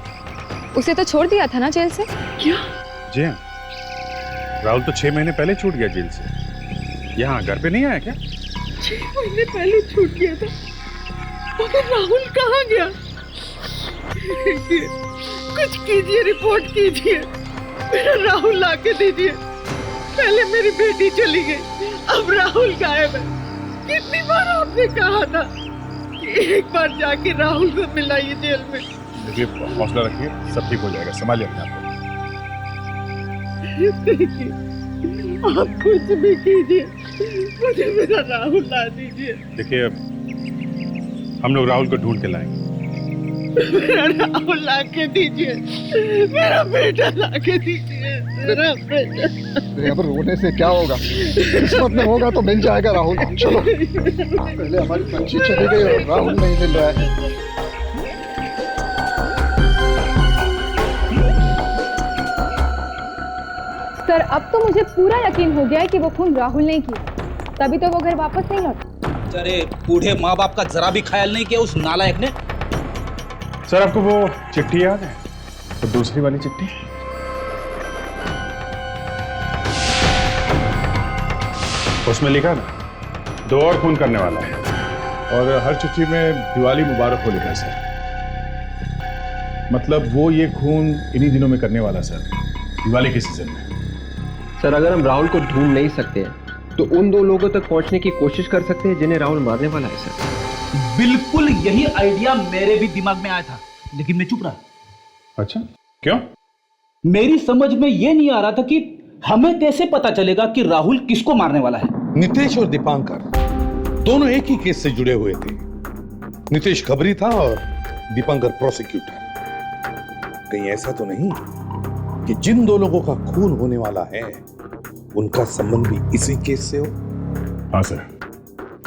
उसे तो छोड़ दिया था ना जेल से? क्या? जी हाँ, राहुल तो 6 महीने पहले छूट गया जेल से। यहाँ घर पे नहीं आया क्या? 6 महीने पहले छूट गया था, मगर राहुल कहाँ गया? कुछ कीजिए, रिपोर्ट कीजिए, मेरा राहुल लाके दीजिए। पहले मेरी बेटी चली गई, अब राहुल गायब है। कितनी बार आपने कहा था कि एक बार जाके राहुल को मिलाइए जेल में। देखिए, हौसला रखिए, सब ठीक हो जाएगा, संभालिए अपने आप को। देखिए, आप कुछ भी कीजिए, मुझे मेरा राहुल ला दीजिए। देखिए, हम लोग राहुल को ढूंढ के लाएंगे। मेरा राहुल लाके दीजिए, मेरा बेटा लाके दीजिए, मेरा बेटा। अब रोने से क्या होगा? किस्मत में होगा तो मिल जाएगा राहुल। चलो, पहले हमारी बच्ची चली गई और राहुल नहीं मिल रहा है। सर, अब तो मुझे पूरा यकीन हो गया है कि वो खून राहुल ने किया, तभी तो वो घर वापस नहीं लौटा। अरे बूढ़े माँ बाप का जरा भी ख्याल नहीं किया उस नालायक ने। सर, आपको वो चिट्ठी याद है? तो दूसरी वाली चिट्ठी, उसमें लिखा ना 2 और खून करने वाला है, और हर चिट्ठी में दिवाली मुबारक हो लिखा है सर। मतलब वो ये खून इन्हीं दिनों में करने वाला सर, दिवाली के सीजन में। सर, अगर हम राहुल को ढूंढ नहीं सकते हैं तो उन 2 लोगों तक पहुंचने की कोशिश कर सकते हैं जिन्हें राहुल मारने वाला है सर। बिल्कुल यही आइडिया मेरे भी दिमाग में आया था, लेकिन मैं चुप रहा। अच्छा, क्यों? मेरी समझ में यह नहीं आ रहा था कि हमें कैसे पता चलेगा कि राहुल किसको मारने वाला है। नितेश और दीपांकर दोनों एक ही केस से जुड़े हुए थे। नितेश खबरी था और दीपांकर प्रोसिक्यूटर। कहीं ऐसा तो नहीं कि जिन 2 लोगों का खून होने वाला है उनका संबंध भी इसी केस से हो? हाँ सर,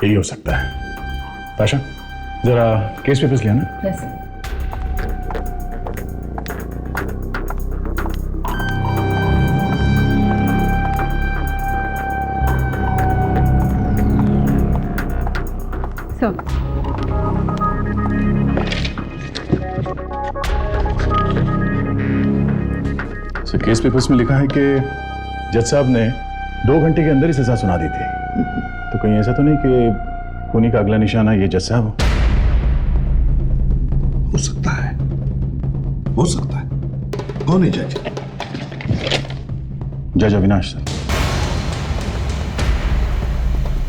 यही हो सकता है। ताशा, जरा केस पेपर्स ले आना। Yes sir. Sir, case papers में लिखा है कि जज साहब ने 2 घंटे के अंदर ही सजा सुना दी थी। तो कहीं ऐसा तो नहीं कि खूनी का अगला निशाना ये जज साहब हो सकता है, हो सकता है। कौन है जज? जज अविनाश सर।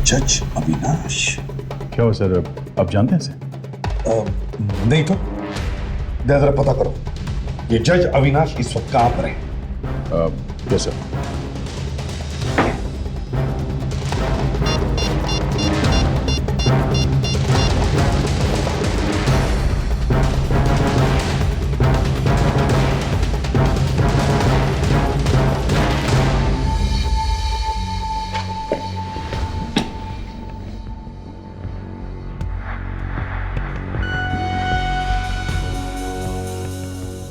जज अविनाश? क्या हो सर, आप जानते हैं इसे? नहीं तो जरा पता करो, ये जज अविनाश इस वक्त कहां पर है? Yes sir.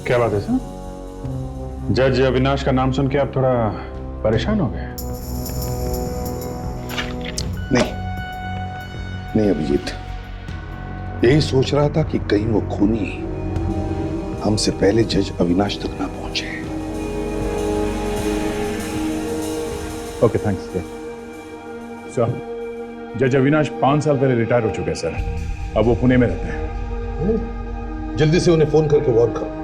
क्या बात है सर? जज अविनाश का नाम सुन के आप थोड़ा परेशान हो गए? नहीं अभिजीत, यही सोच रहा था कि कहीं वो खूनी हमसे पहले जज अविनाश तक ना पहुंचे। Okay thanks sir. जज अविनाश 5 साल पहले रिटायर हो चुके हैं सर। अब वो पुणे में रहते हैं। जल्दी से उन्हें फोन करके वार्न करो।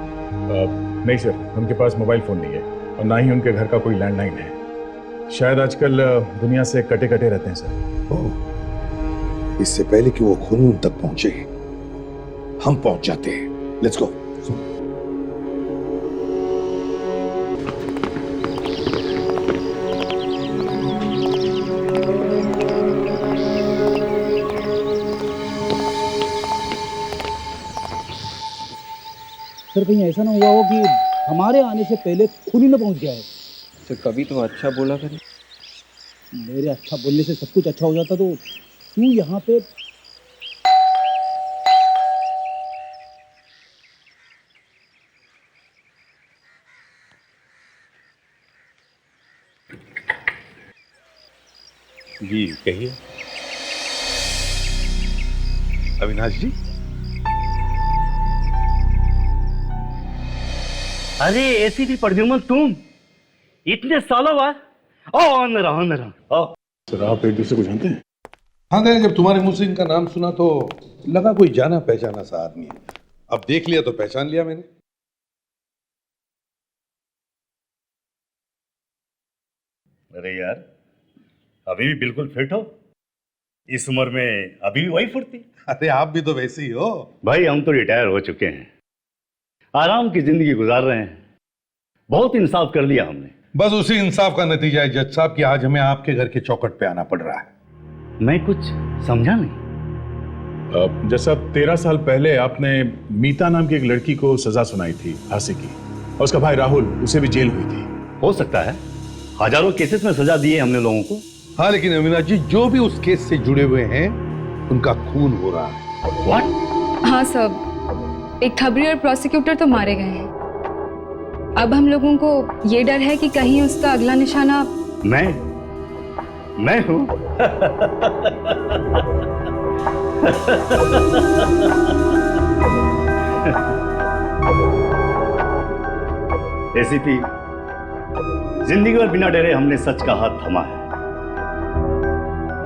नहीं सर, उनके पास मोबाइल फोन नहीं है और ना ही उनके घर का कोई लैंडलाइन है। शायद आजकल दुनिया से कटे कटे रहते हैं सर। इससे पहले कि वो खूनी उन तक पहुंचे, हम पहुंच जाते हैं। Let's go. सर कहीं ऐसा ना हुआ हो कि हमारे आने से पहले खूनी में पहुंच गया है। तो कभी तो अच्छा बोला करें। मेरे अच्छा बोलने से सब कुछ अच्छा हो जाता तो क्यों यहाँ पे? जी कहिए। अविनाश जी? अरे एसीपी प्रद्युमन, तुम इतने सालों बाद? अंदर आओ। सर आप एक दूसरे को जानते हैं? हाँ, जब तुम्हारे मुंह से इनका नाम सुना तो लगा कोई जाना पहचाना सा आदमी है। अब देख लिया तो पहचान लिया मैंने। अरे यार, अभी भी बिल्कुल फिट हो। इस उम्र में अभी भी वही फुर्ती। अरे आप भी तो वैसे ही हो भाई। हम तो रिटायर हो चुके हैं, आराम की जिंदगी गुजार रहे हैं। बहुत इंसाफ कर लिया हमने। बस उसी इंसाफ का नतीजा है जज साहब कि आज हमें आपके घर के चौखट पे आना पड़ रहा है। मैं कुछ समझा नहीं। जज साहब, 13 साल पहले आपने मीता नाम की एक लड़की को सजा सुनाई थी फांसी की, और उसका भाई राहुल, उसे भी जेल हुई थी। हो सकता है, हजारों केसेस में सजा दी है हमने लोगों को। हाँ, लेकिन अविनाश जी, जो भी उस केस से जुड़े हुए हैं उनका खून हो रहा है। व्हाट? हाँ सब, एक खबरी और प्रोसिक्यूटर तो मारे गए हैं। अब हम लोगों को ये डर है कि कहीं उसका अगला निशाना मैं हूं। एसीपी, जिंदगी भर बिना डरे हमने सच का हाथ थमा है।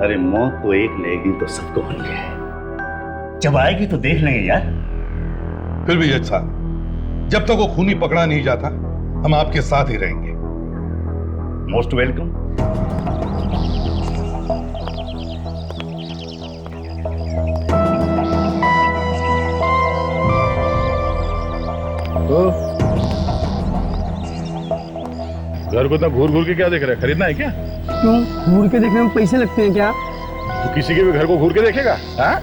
अरे मौत तो एक न एक दिन तो सबको होनी है। जब आएगी तो देख लेंगे यार। फिर भी जज साहब, जब तक वो खूनी पकड़ा नहीं जाता हम आपके साथ ही रहेंगे। Most welcome. घर को इतना घूर घूर के क्या देख रहे हैं? खरीदना है क्या? क्यों घूर के देखने में पैसे लगते हैं क्या? तो किसी के भी घर को घूर के देखेगा? हाँ?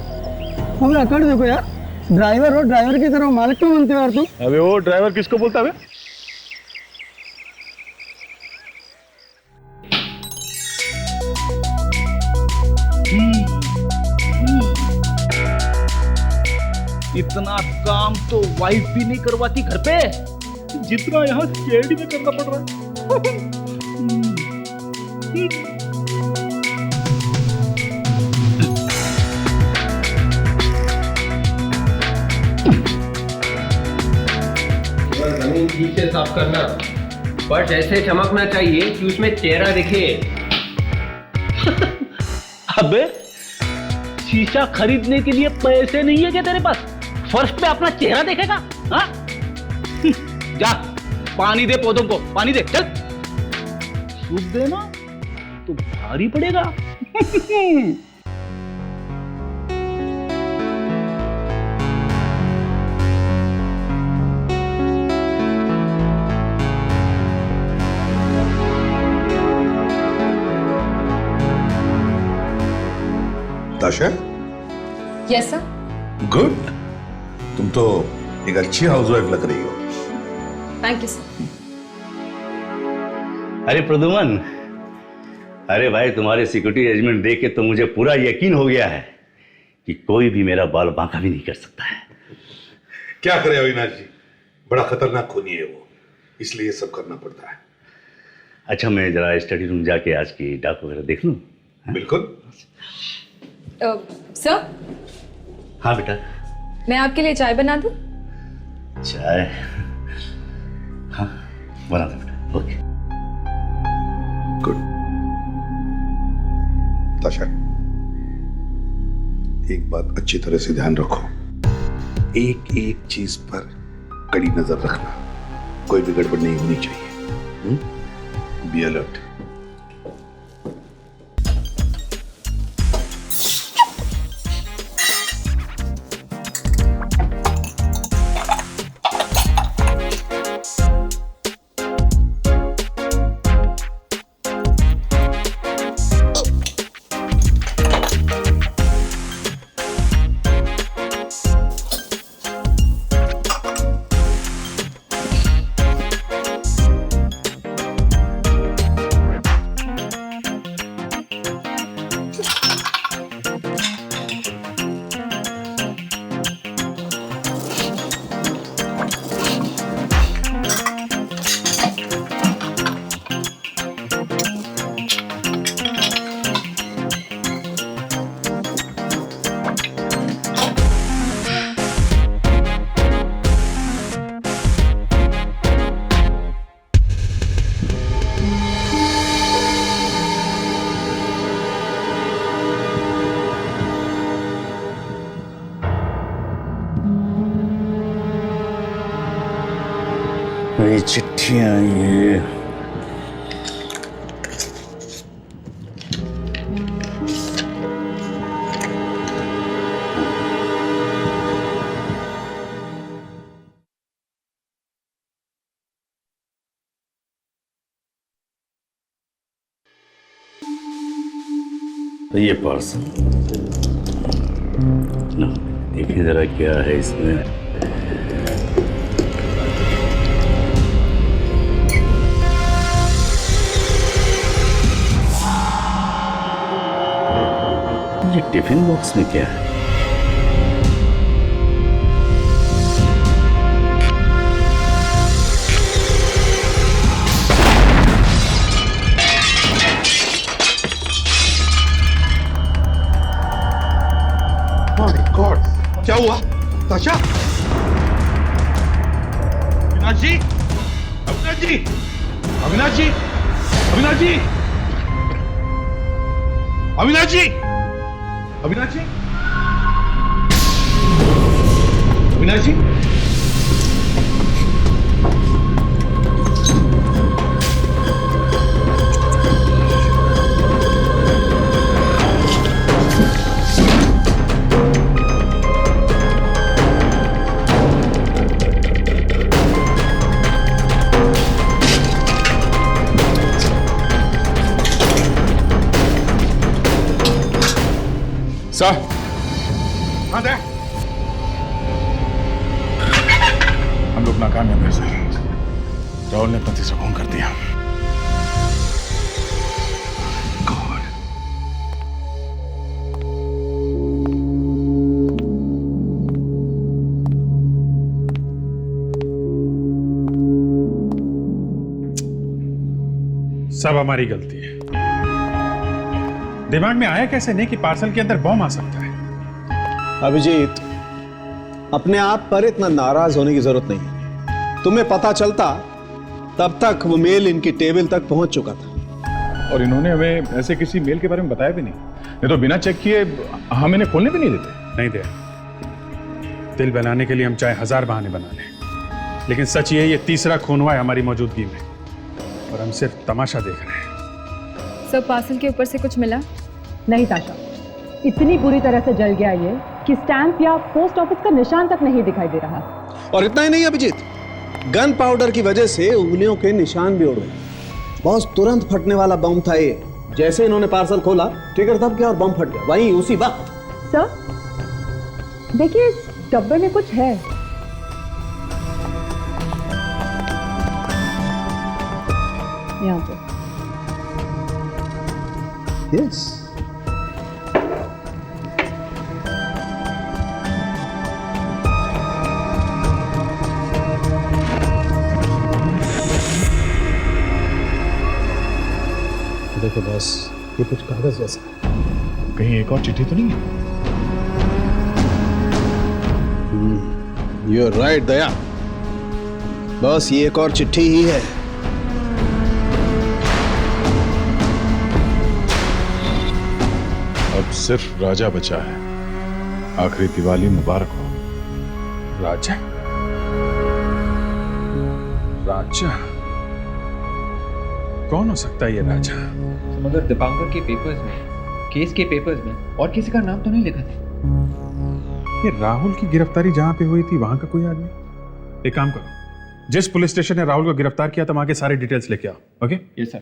हम रकड़ देखो यार, ड्राइवर हो, ड्राइवर की तरह मालिक क्यों बनते हो यार तुम? अबे वो ड्राइवर किसको बोलता है? इतना काम तो वाइफ भी नहीं करवाती घर पे, जितना यहाँ सीआईडी में करना पड़ रहा है। जमीन ठीक से साफ करना, फर्श ऐसे चमकना चाहिए कि उसमें चेहरा दिखे। अबे शीशा खरीदने के लिए पैसे नहीं है क्या तेरे पास? फर्श पे अपना चेहरा देखेगा? हाँ? जा पानी दे पौधों को, पानी दे, चल। फूक देना तो भारी पड़ेगा। ताशा, यस सर। गुड। तुम तो एक अच्छी हाउसवाइफ लग रही हो। Thank you sir. अरे प्रदुमन, अरे भाई तुम्हारे सिक्योरिटी अरेंजमेंट देख के तो मुझे पूरा यकीन हो गया है कि कोई भी मेरा बाल बांका भी नहीं कर सकता है। क्या करे अविनाश जी, बड़ा खतरनाक खूनी है वो, इसलिए सब करना पड़ता है। अच्छा, मैं जरा स्टडी रूम जाके आज की डाक वगैरह देख लूं? बिल्कुल। सर। हाँ बेटा। मैं आपके लिए चाय बना दूं? चाय? हाँ बना दो बेटा। ओके। गुड। ताशा, एक बात अच्छी तरह से ध्यान रखो, एक एक चीज पर कड़ी नजर रखना, कोई भी गड़बड़ नहीं होनी चाहिए। Be alert. मेरी चिट्ठियां ये तो ये पार्सल ना, देखिए जरा क्या है इसमें। ये टिफिन बॉक्स में क्या है? माय गॉड, क्या हुआ ताशा? अविनाश जी, अविनाश जी, अविनाश जी, अविनाश जी, अविनाश जी, अविनाश जी, अविनाश जी, सर। हाँ दे। हम लोग नाकामयाब हैं सर। राहुल ने पति से फोन कर दिया। सब हमारी गलती है। दिमाग में आया कैसे नहीं कि पार्सल के अंदर बॉम्ब आ सकता है। अभिजीत, अपने आप पर इतना नाराज होने की जरूरत नहीं है। तुम्हें पता चलता तब तक वो मेल इनकी टेबल तक पहुंच चुका था। और इन्होंने हमें ऐसे किसी मेल के बारे में बताया भी नहीं। ये तो बिना चेक किए हम इन्हें खोलने भी नहीं देते। नहीं दे। दिल बनाने के लिए हम चाहे 1000 बहाने बना लें, लेकिन सच ये तीसरा खून हुआ है हमारी मौजूदगी में, और हम सिर्फ तमाशा देख रहे हैं। सर पार्सल के ऊपर से कुछ मिला? नहीं ताशा, इतनी बुरी तरह से जल गया ये कि स्टैंप या पोस्ट ऑफिस का निशान तक नहीं दिखाई दे रहा। और इतना ही नहीं अभिजीत, गन पाउडर की वजह से उंगलियों के निशान भी उड़ गए। बॉस तुरंत फटने वाला बम था ये। जैसे इन्होंने पार्सल खोला, ट्रिगर दब गया और बम फट गया वहीं उसी वक्त। सर देखिए, इस डब्बे में कुछ है। यहाँ पे। यस। देखो बॉस, ये कुछ कागज जैसा है। कहीं एक और चिट्ठी तो नहीं है? यू आर राइट दया, बस ये एक और चिट्ठी ही है। अब सिर्फ राजा बचा है। आखिरी दिवाली मुबारक हो। राजा? राजा कौन हो सकता है ये राजा? मगर दीपांकर के पेपर्स में, केस के पेपर्स में और किसी का नाम तो नहीं लिखा था। ये राहुल की गिरफ्तारी जहां पे हुई थी वहां का कोई आदमी? एक काम करो, जिस पुलिस स्टेशन ने राहुल को गिरफ्तार किया था वहां के सारे डिटेल्स लेके आओ। Okay? Yes sir.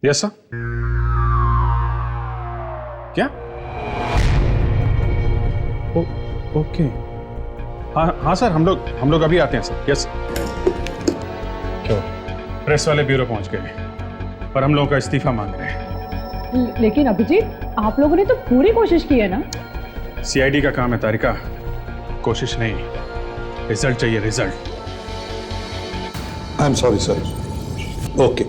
Yes sir. क्या? ओके। हाँ सर, हम लोग अभी आते हैं सर। यस। क्यों? प्रेस वाले ब्यूरो पहुंच गए और हम लोगों का इस्तीफा मांग रहे हैं। लेकिन अभिजीत, आप लोगों ने तो पूरी कोशिश की है ना? सीआईडी का काम है तारिका, कोशिश नहीं, रिजल्ट चाहिए, result. I am sorry sir. Okay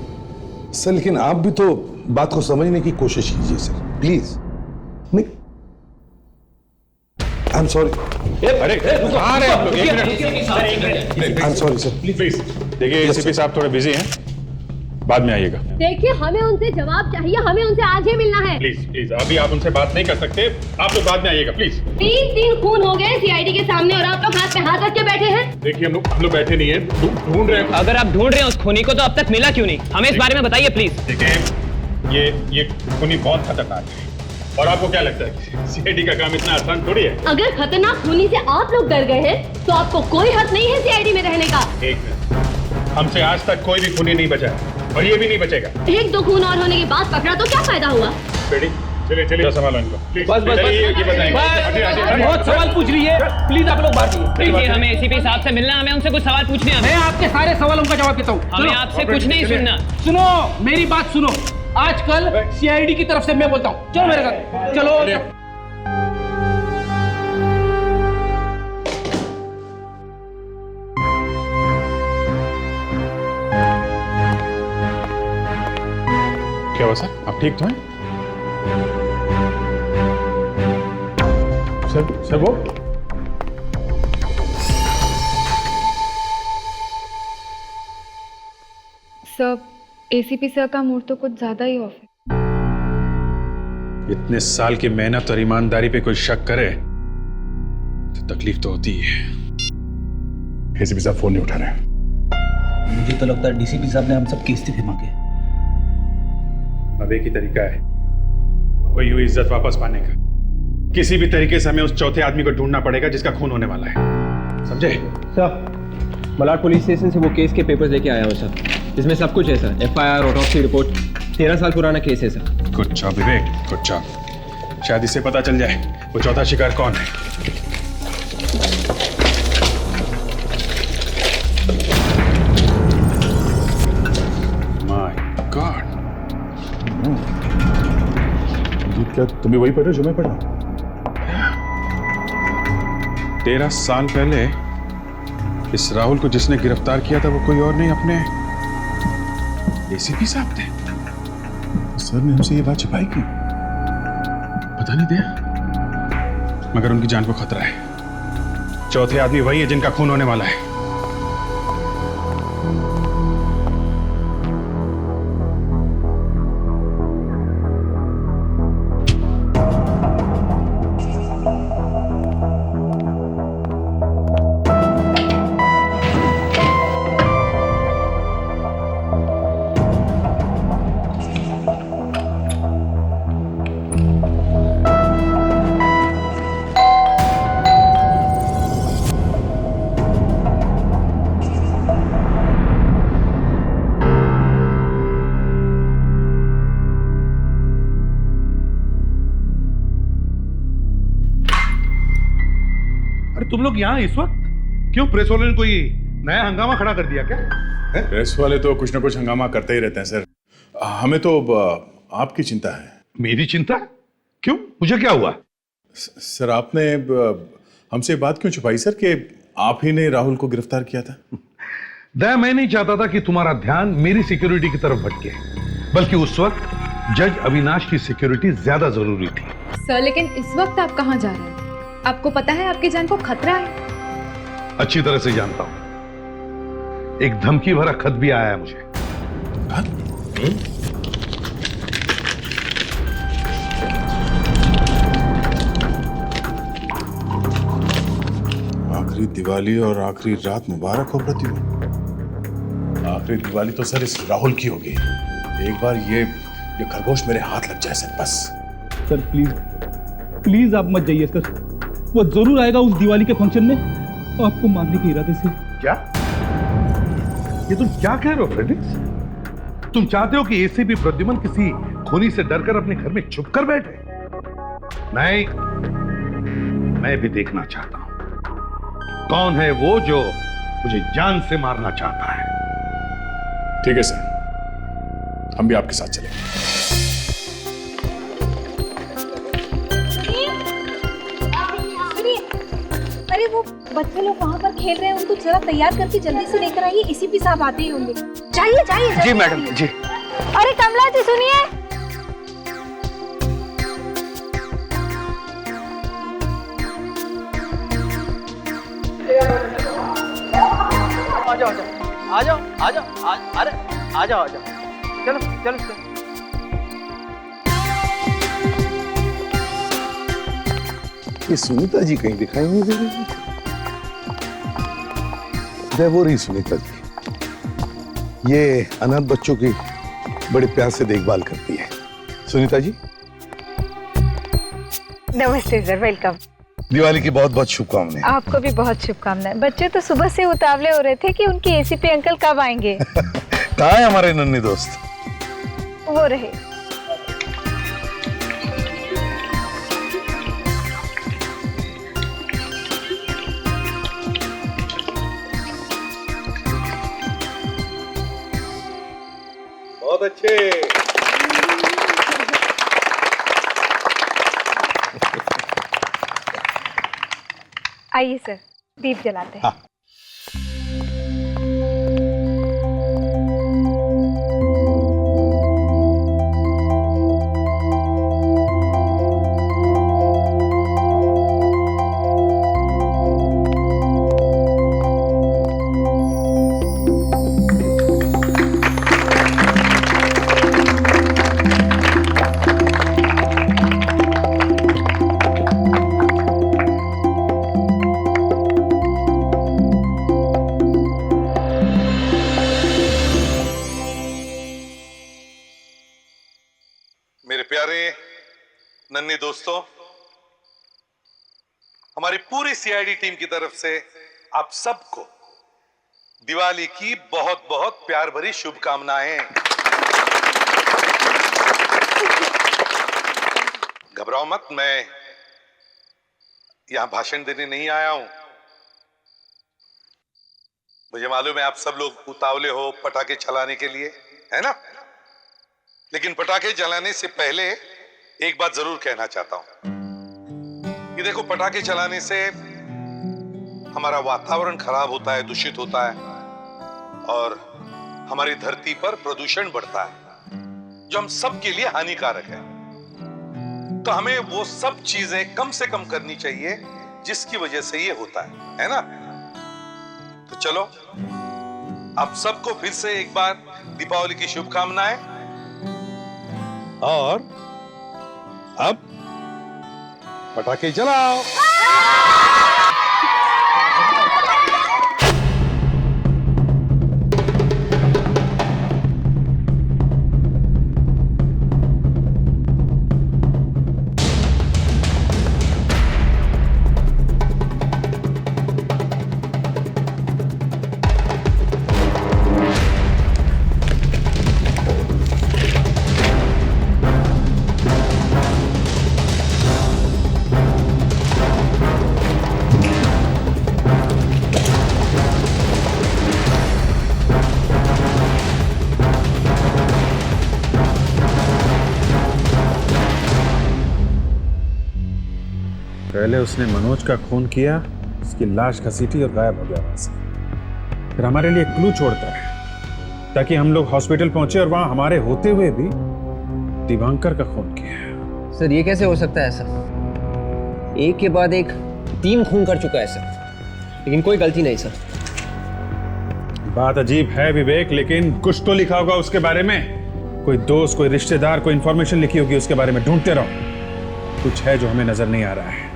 sir, लेकिन आप भी तो बात को समझने की कोशिश कीजिए सर, प्लीज। नहीं, आई एम सॉरी। अरे कहाँ रहे आप लोग? एक minute. I am sorry sir. Please देखिए, एसीपी साहब थोड़े बिजी हैं, बाद में आइएगा। देखिए, हमें उनसे जवाब चाहिए, हमें उनसे आज ही मिलना है। प्लीज अभी आप उनसे बात नहीं कर सकते, आप लोग बाद में आइएगा प्लीज। 3 दिन खून हो गए सीआईडी के सामने और आप लोग हाथ पे हाथ रख के बैठे हैं। देखिए, हम लोग बैठे नहीं है, ढूंढ रहे हैं। अगर आप ढूंढ रहे हैं उस खूनी को तो अब तक मिला क्यों नहीं? हमें इस बारे में बताइए प्लीज। देखिए, ये खूनी बहुत खतरनाक है और आपको क्या लगता है सीआईडी का काम इतना आसान थोड़ी है? अगर खतरनाक खूनी से आप लोग डर गए हैं तो आपको कोई हक नहीं है सीआईडी में रहने का। एक मिनट, हमसे आज तक कोई भी खूनी नहीं बचा है और ये भी नहीं बचेगा। 1-2 खून और होने के बाद पकड़ा तो क्या फायदा हुआ? बेटी चलिए संभालो इनको। बस ये बताएंगे। बहुत सवाल पूछ रही है, प्लीज आप लोग बात कीजिए। हमें एसीपी साहब से मिलना, हमें उनसे कुछ सवाल पूछने हैं। मैं आपके सारे सवालों का जवाब देता हूँ। हमें आपसे कुछ नहीं सुनना। सुनो, मेरी बात सुनो। आजकल सीआईडी की तरफ से मैं बोलता हूँ, चलो मेरे साथ, चलो। क्या हुआ सर, आप ठीक तो हैं? सर वो सर, एसीपी सर का मूड तो कुछ ज्यादा ही ऑफ है। इतने साल की मेहनत और ईमानदारी पे कोई शक करे तो तकलीफ तो होती है। एसीपी साहब फोन नहीं उठा रहे। मुझे तो लगता है डीसीपी साहब ने हम सब के इस्तीफे मांगे। अब एक ही तरीका है वही हुई इज्जत वापस पाने का। किसी भी तरीके से हमें उस चौथे आदमी को ढूंढना पड़ेगा जिसका खून होने वाला है, समझे? सर, मलाड पुलिस स्टेशन से वो केस के पेपर्स लेके आया हूँ सर। इसमें सब कुछ है सर, एफआईआर, ऑटोप्सी रिपोर्ट। 13 साल पुराना केस है सर। गुड जॉब विवेक, गुड जॉब। शायद इससे पता चल जाए वो चौथा शिकार कौन है। माय गॉड, क्या तुम भी वही पढ़ रहे हो जो मैं पढ़ रहा हूं? 13 साल पहले इस राहुल को जिसने गिरफ्तार किया था वो कोई और नहीं, अपने एसीपी साहब थे। सर ने हमसे ये बात छिपाई क्यों? पता नहीं दिया, मगर उनकी जान को खतरा है। चौथे आदमी वही है जिनका खून होने वाला है। अरे तुम लोग यहाँ इस वक्त क्यों? प्रेस वाले ने कोई नया हंगामा खड़ा कर दिया क्या? प्रेस वाले तो कुछ ना कुछ हंगामा करते ही रहते हैं सर। हमें तो आपकी चिंता है। मेरी चिंता? क्यों, मुझे क्या हुआ? सर आपने हमसे बात क्यों छुपाई सर कि आप ही ने राहुल को गिरफ्तार किया था? दया, मैं नहीं चाहता था कि तुम्हारा ध्यान मेरी सिक्योरिटी की तरफ भटके, बल्कि उस वक्त जज अविनाश की सिक्योरिटी ज्यादा जरूरी थी। सर लेकिन इस वक्त आप कहाँ जा रहे हैं? आपको पता है आपकी जान को खतरा है। अच्छी तरह से जानता हूं। एक धमकी भरा खत भी आया है मुझे। आखिरी दिवाली और आखिरी रात मुबारक हो प्रतिभा। आखिरी दिवाली तो सर इस राहुल की होगी। एक बार ये खरगोश मेरे हाथ लग जाए सर, बस। सर प्लीज प्लीज आप मत जाइए सर, वो जरूर आएगा उस दिवाली के फंक्शन में आपको मारने के इरादे से। क्या? ये तुम क्या कह रहे हो फ्रेडरिक्स? तुम चाहते हो कि एसीपी प्रद्युमन किसी खूनी से डरकर अपने घर में छुप कर बैठे? नहीं, मैं भी देखना चाहता हूं कौन है वो जो मुझे जान से मारना चाहता है। ठीक है सर, हम भी आपके साथ चलेंगे। अरे वो बच्चे लोग वहाँ पर खेल रहे हैं, उनको जरा तैयार करके जल्दी से लेकर आइए, इसी भी साहब आते ही होंगे। चाहिए चाहिए। जी मैडम जी। अरे कमला जी सुनिए। आ जाओ आ जाओ आ जाओ अरे आ जाओ चलो चलो चलो। ये सुनीता जी कहीं दिखाई नहीं दे रही। वो रही सुनीता जी, ये अनाथ बच्चों की बड़े प्यार से देखभाल करती है। सुनीता जी नमस्ते सर, वेलकम। दिवाली की बहुत बहुत शुभकामनाएं। आपको भी बहुत शुभकामनाएं। बच्चे तो सुबह से उतावले हो रहे थे कि उनके एसीपी अंकल कब आएंगे। कहाँ है हमारे नन्हे दोस्त? वो रहे। बहुत अच्छे। आइए सर, दीप जलाते हैं। हाँ। नन्हे दोस्तों, हमारी पूरी सीआईडी टीम की तरफ से आप सबको दिवाली की बहुत बहुत प्यार भरी शुभकामनाएं। घबराओ मत, मैं यहां भाषण देने नहीं आया हूं। मुझे मालूम है आप सब लोग उतावले हो पटाखे चलाने के लिए, है ना? लेकिन पटाखे जलाने से पहले एक बात जरूर कहना चाहता हूं कि देखो, पटाखे चलाने से हमारा वातावरण खराब होता है, दूषित होता है और हमारी धरती पर प्रदूषण बढ़ता है जो हम सब के लिए हानिकारक है। तो हमें वो सब चीजें कम से कम करनी चाहिए जिसकी वजह से ये होता है ना? तो चलो, आप सबको फिर से एक बार दीपावली की शुभकामनाएं। और अब पटाखे जलाओ। पहले उसने मनोज का खून किया, उसकी लाश घसीटी और गायब हो गया वहां से। फिर हमारे लिए क्लू छोड़ता है ताकि हम लोग हॉस्पिटल पहुंचे और वहां हमारे होते हुए भी दिवांकर का खून किया। सर ये कैसे हो सकता है सर? एक के बाद एक 3 खून कर चुका है सर, लेकिन कोई गलती नहीं सर। बात अजीब है विवेक, लेकिन कुछ तो लिखा होगा उसके बारे में। कोई दोस्त, कोई रिश्तेदार, कोई इंफॉर्मेशन लिखी होगी उसके बारे में। ढूंढते रहो, कुछ है जो हमें नजर नहीं आ रहा है।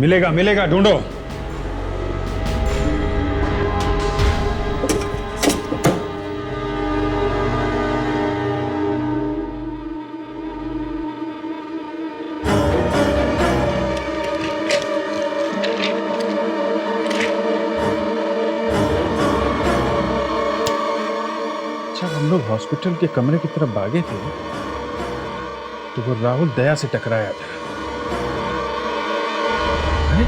मिलेगा मिलेगा, ढूंढो। हम लोग हॉस्पिटल के कमरे की तरफ भागे थे तो वो राहुल दया से टकराया था। अरे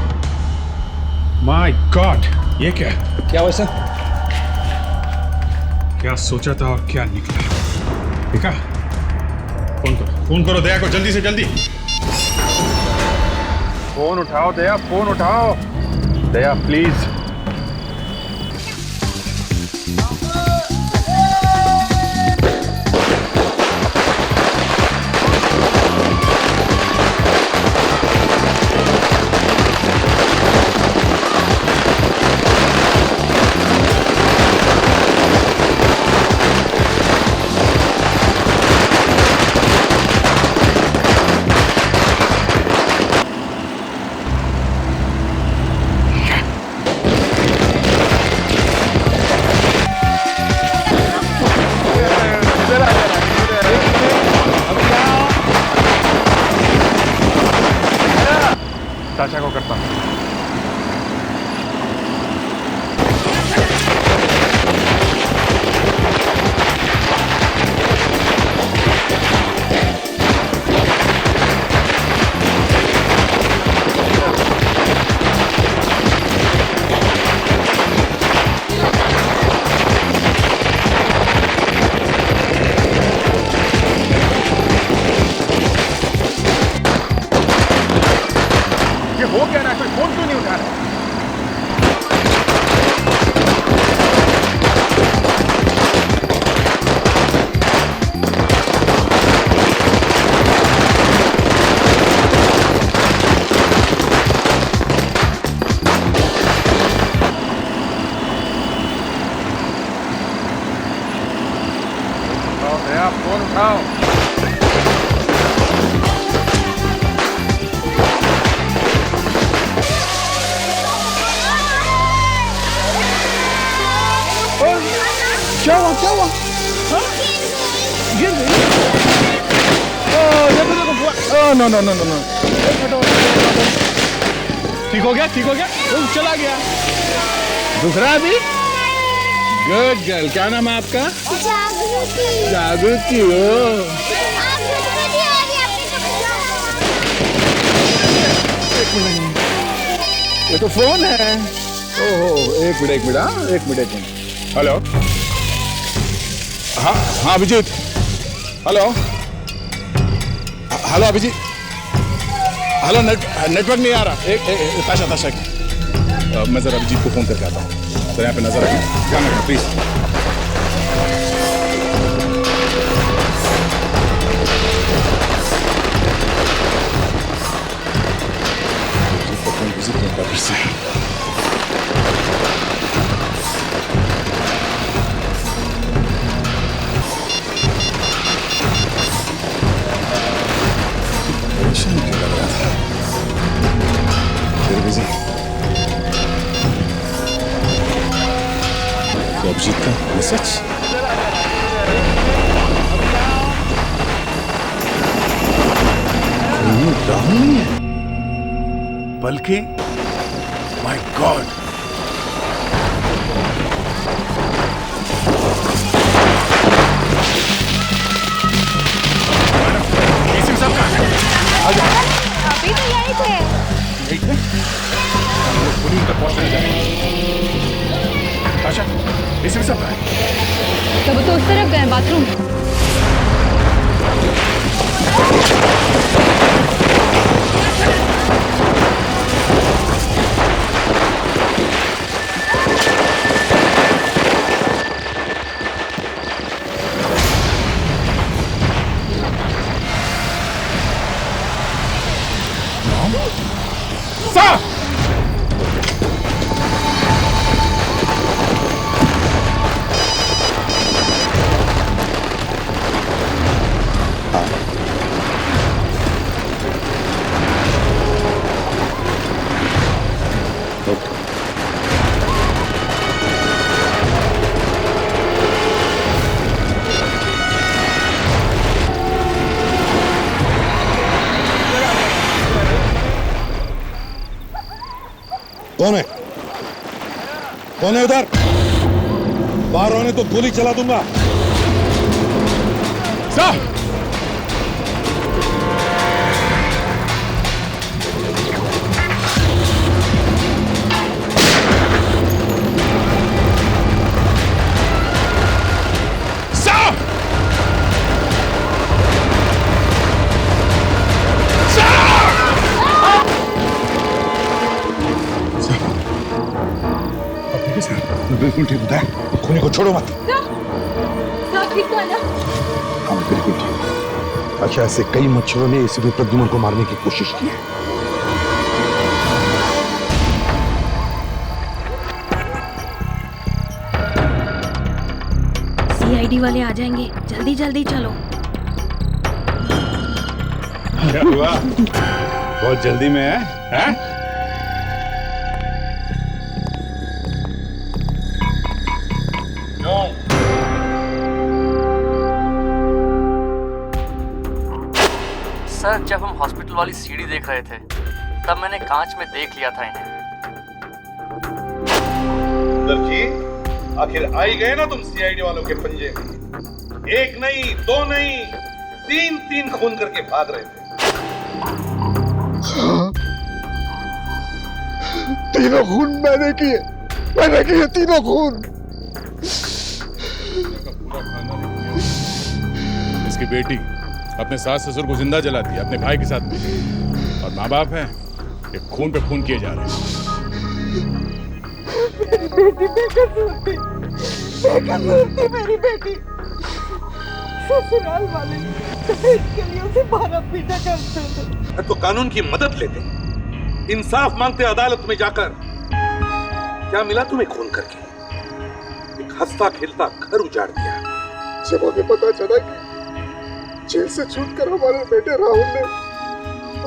माय गॉड, ये क्या हुआ सर? क्या सोचा था और क्या निकला? देखा? फोन करो दया को, जल्दी से जल्दी। फोन उठाओ दया, फोन उठाओ दया प्लीज। चाचा को करता हूँ। हो क्या रहा है? कोई फोन क्यों नहीं उठा रहा? उठाओ भैया, फोन उठाओ। क्या हुआ क्या हुआ? गिर गई? No no no no no. ठीक हो गया, ठीक हो गया, चला गया। दुख रहा अभी? Good girl. क्या नाम है आपका? जागृति। जागृति हो। ये तो फोन है। ओहो, एक मिनट। हेलो। हाँ हाँ Abhijit. Hello Abhijit. Hello network नहीं आ रहा। एक ताशा मैं जरा अभिजीत को फोन करके आता हूँ। तो यहाँ पे नजर रखना, ध्यान रखना प्लीज। फोन बिजी क्यों कर रहे हैं? अभिजीत का मैसेज। राहुल नहीं है बल्कि माय गॉड, अभी तो यही थे। पुलिस तक पहुंचने जाए। आशा, इसी सब है। तब तो उस तरफ गए बाथरूम। साहब कौन है? कौन है उधर? बाहर होने तो गोली चला दूंगा। साहब बिल्कुल ठीक बताया, खूनी को छोड़ो मत। ठीक तो है ना? हाँ बिल्कुल ठीक। अच्छा, ऐसे कई मच्छरों ने एसीपी प्रद्युमन को मारने की कोशिश की है। सीआईडी वाले आ जाएंगे, जल्दी जल्दी चलो। क्या हुआ? बहुत जल्दी में है? हैं? सर, जब हम हॉस्पिटल वाली सीढ़ी देख रहे थे तब मैंने कांच में देख लिया था इन्हें। जी, आखिर आ ही गए ना तुम सीआईडी वालों के पंजे में। एक नहीं, दो नहीं, तीन खून करके भाग रहे थे। तीनों खून मैंने किए तीनों खून। इसकी बेटी अपने सास ससुर को जिंदा जलाती है अपने भाई के साथ में, और माँ बाप हैं ये खून पे खून किए जा रहे हैं। मेरी बेटी ससुराल वाले इसके लिए उसे मारा पीटा करते थे। तो कानून की मदद लेते, इंसाफ मांगते अदालत में जाकर। क्या मिला तुम्हें खून करके? एक हंसता खेलता घर उजाड़ दिया। जब हमें पता चला कि जेल से छूटकर हमारे बेटे राहुल ने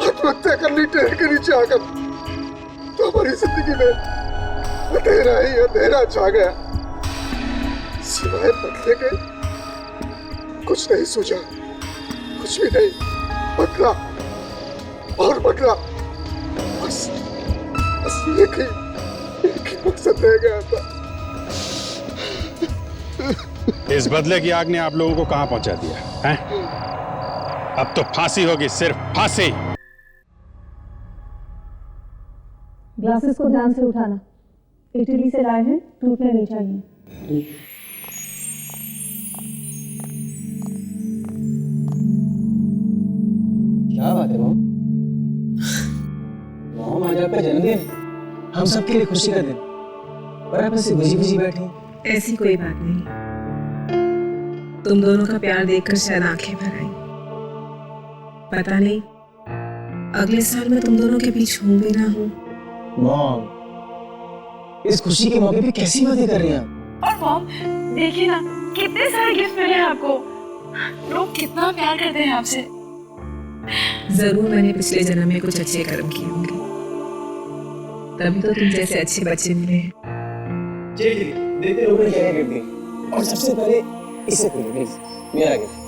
आत्महत्या कर ली ट्रेन के नीचे आकर, तो हमारी जिंदगी में अंधेरा ही अंधेरा छा गया। सिवाय बदले के कुछ नहीं सूझा, कुछ भी नहीं। बदला और बदला, बस एक ही मकसद रह गया था। इस बदले की आग ने आप लोगों को कहां पहुंचा दिया है? अब तो फांसी होगी, सिर्फ फांसी। ग्लासेस को ध्यान से उठाना, इटली से लाए हैं, टूटने नहीं चाहिए। क्या बात है मॉम? मॉम, आज आपका जन्मदिन, हम सबके लिए खुशी का दिन, और आप ऐसे बुझी बुझी बैठी। ऐसी कोई बात नहीं, तुम दोनों का प्यार देखकर शायद आंखें भर आई। पता नहीं अगले साल मैं तुम दोनों के बीच हूं भी ना हूं। मॉम, इस खुशी के मौके पे कैसी बातें कर रही हैं आप? और मॉम, देखिए ना कितने सारे गिफ्ट मिले हैं आपको। लोग कितना प्यार करते हैं आपसे। जरूर मैंने पिछले जन्म में कुछ अच्छे कर्म किए होंगे, तभी तो तुम जैसे अच्छे बच्चे मिले हैं। जी जी, देखते लोगों ने क्या गिफ्ट दी, और सबसे पहले इसे खोलो प्लीज, मेरा गिफ्ट।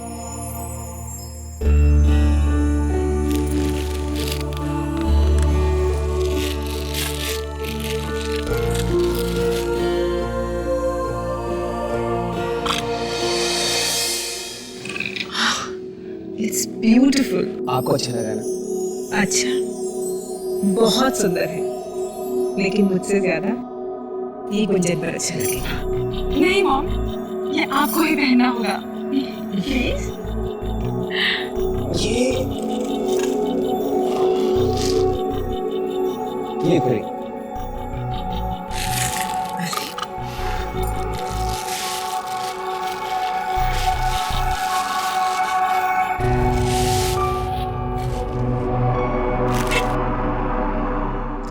It's beautiful. आपको अच्छा लगा ना? अच्छा, बहुत सुंदर है, लेकिन मुझसे ज्यादा ये गुंजन पर अच्छा लगेगा। नहीं मॉम, ये आपको ही पहनना होगा प्लीज। ये खोली।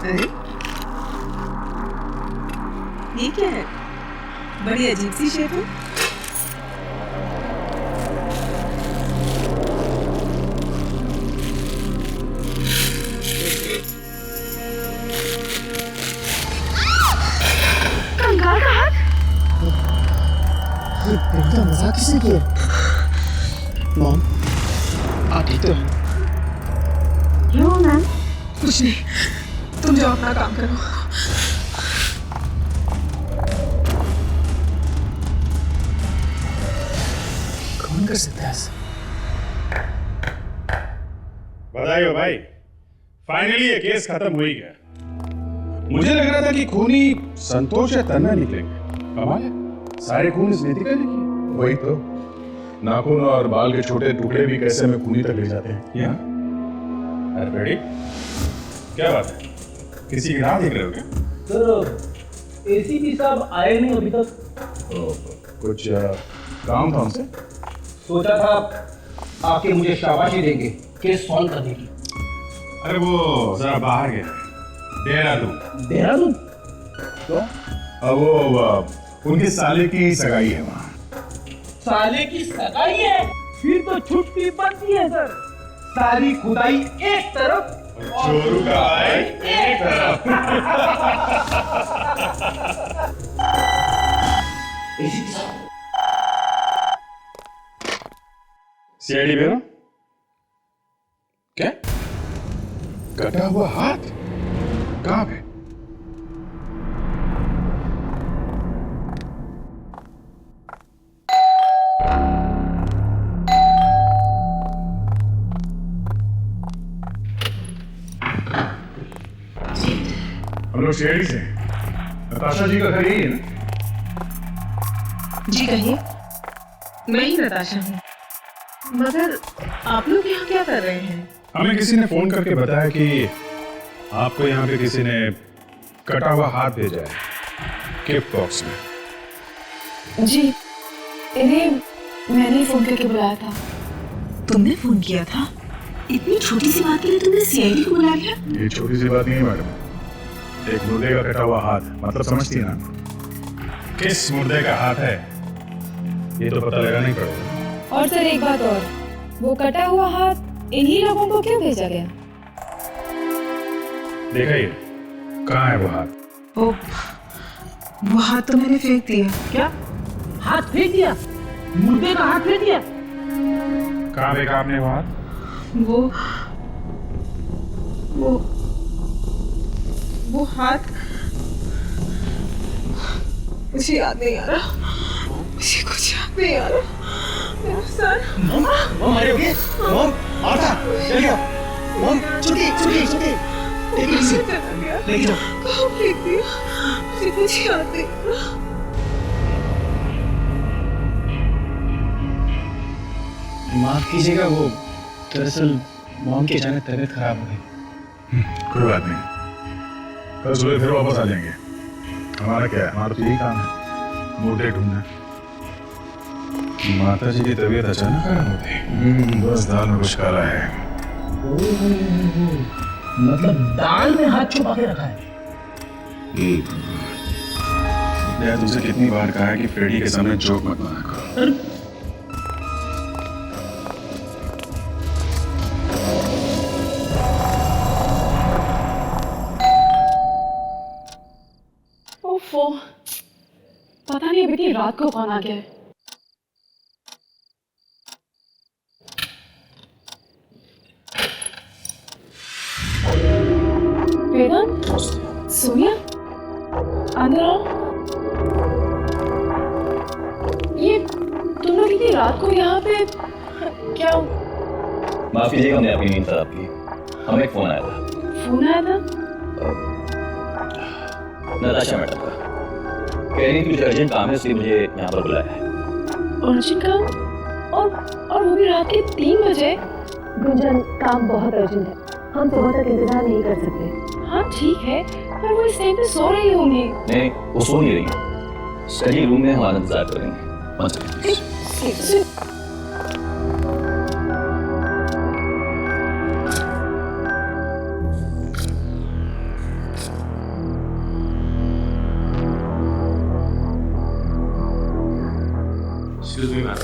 अरे ये क्या है? बड़ी अजीब सी शेप है। कंगाल का हाथ? ये बेटा मजाक किसने किया? मॉम, आप ठीक तो हैं? क्यों मैम? कुछ नहीं, तुम जाओ अपना काम करो। कौन कर सकता है ऐसा? बधाई हो भाई, फाइनली ये केस खत्म हो ही गया। मुझे लग रहा था कि खूनी संतोष या तन्ना निकलेंगे। कमाल है, सारे खून इस नितिका ने किए। वही तो, नाखून और बाल के छोटे टुकड़े भी कैसे में खूनी तक ले जाते हैं। यहाँ अरे बेटी, क्या बात है, किसी की राह देख रहे हो क्या? सर एसीपी साहब आए नहीं अभी तक। कुछ काम था उनसे? सोचा था आके मुझे शाबाशी देंगे केस सॉल्व करने की। अरे वो जरा बाहर गया है, देहरादून। देहरादून? तो वो उनके साले की सगाई है वहाँ। साले की सगाई है? फिर तो छुट्टी बनती है सर। सारी खुदाई एक तरफ, चोरू का भाई एक तरफ। CID bureau? क्या? कटा हुआ हाथ कहाँ पे? हम लोग सीआईडी से नताशा जी का घर यही है ना? जी कहिए। मैं ही नताशा हूँ, मगर आप लोग यहाँ क्या कर रहे हैं? हमें किसी ने फोन करके बताया कि आपको यहाँ पे किसी ने कटा हुआ हाथ भेजा है गिफ्ट बॉक्स में। जी, इन्हें मैंने फोन करके बुलाया था। तुमने फोन किया था? इतनी छोटी सी बात के लिए तुमने सीआईडी को बुला लिया? ये छोटी सी बात नहीं है मैडम, एक मुर्दे का कटा हुआ हाथ, मतलब समझती है ना? किस मुर्दे का हाथ है ये तो पता लगाना ही पड़ेगा। और सर एक बात और, वो कटा हुआ हाथ इन्हीं लोगों को क्यों भेजा गया? देखा ये कहाँ है वो हाथ? ओ, वो हाथ तो मैंने फेंक दिया। क्या हाथ फेंक दिया? मुर्दे का हाथ फेंक दिया? कहाँ फेंका आपने वो हाथ? वो हाथ मुझे याद नहीं आ रहा, मुझे कुछ याद नहीं आ रहा। मेरा सर। मॉम अरे ओके? मॉम मार्था चल गया। मॉम छुट्टी छुट्टी छुट्टी। Take it easy. लेके जाओ। कहाँ फेंक दिया? मुझे कुछ याद नहीं आ रहा। माफ कीजिएगा, वो दरअसल मॉम की अचानक तबीयत खराब हो गई। कोई बात नहीं, कल सुबह फिर वापस आ जाएंगे। हमारा क्या है, हमारा तो यही काम है, मुर्दे ढूंढना। माता जी की तबीयत अचानक खराब हो गई, बस दाल में कुछ काला है। मतलब दाल में हाथ छुपा के रखा है? यार तुमसे कितनी बार कहा है कि फ्रेडी के सामने जोक मत बना करो। ओफो, पता नहीं अभी इतनी रात को कौन आ गया है। वेदांत, सोनिया, अंदर आओ। ये तुम लोग इतनी रात को यहाँ पे क्या? माफ कीजिएगा, हमने अपनी नींद खराब की। हमें एक फोन आया था। फोन आया था? नताशा मैडम का, कह रही थी कुछ अर्जेंट काम है इसलिए मुझे यहाँ पर बुलाया है। अर्जेंट काम? और वो भी रात के 3 बजे? गुंजन, काम बहुत अर्जेंट है, हम सुबह तक इंतजार नहीं कर सकते। हाँ ठीक है, पर वो इस टाइम पे सो रही होंगी। नहीं, वो सो नहीं रही, स्टडी रूम में हमारा इंतजार कर रही हैं। Excuse me ma'am.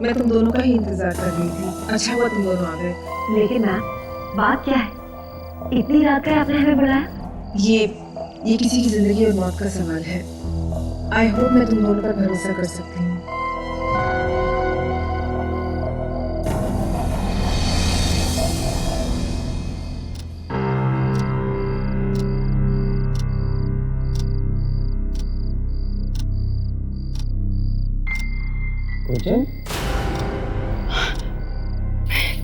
मैं तुम दोनों का ही इंतजार कर रही थी। अच्छा हुआ तुम दोनों आ गए। लेकिन मैम बात क्या है, इतनी रात का आपने हमें बुलाया? ये किसी की जिंदगी और मौत का सवाल है। आई होप मैं तुम दोनों पर भरोसा कर सकती हूँ।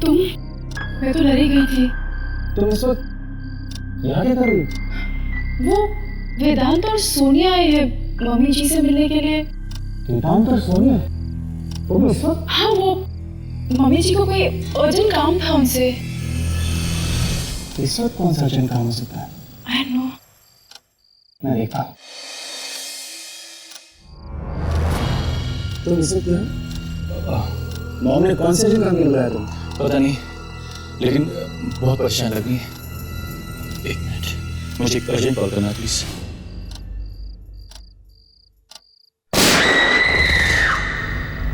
तुम? मैं तो डरी गई थी। तुम इस वक्त यहाँ क्या कर रही हो? वो वेदांत और सोनिया आए हैं मम्मी जी से मिलने के लिए। वेदांत और सोनिया? तुम इस वक्त? हाँ, वो मम्मी जी को कोई अर्जेंट काम था उनसे। इस वक्त कौन सा अर्जेंट काम हो सकता है? I know. मैं देखता हूँ। तुम इस वक्त यहाँ? मॉम ने कौन से अर्जेंट काम के लिए बुलाया तुम? पता नहीं, लेकिन बहुत परेशान लग रही है। एक मिनट, मुझे एक अर्जेंट कॉल करना प्लीज।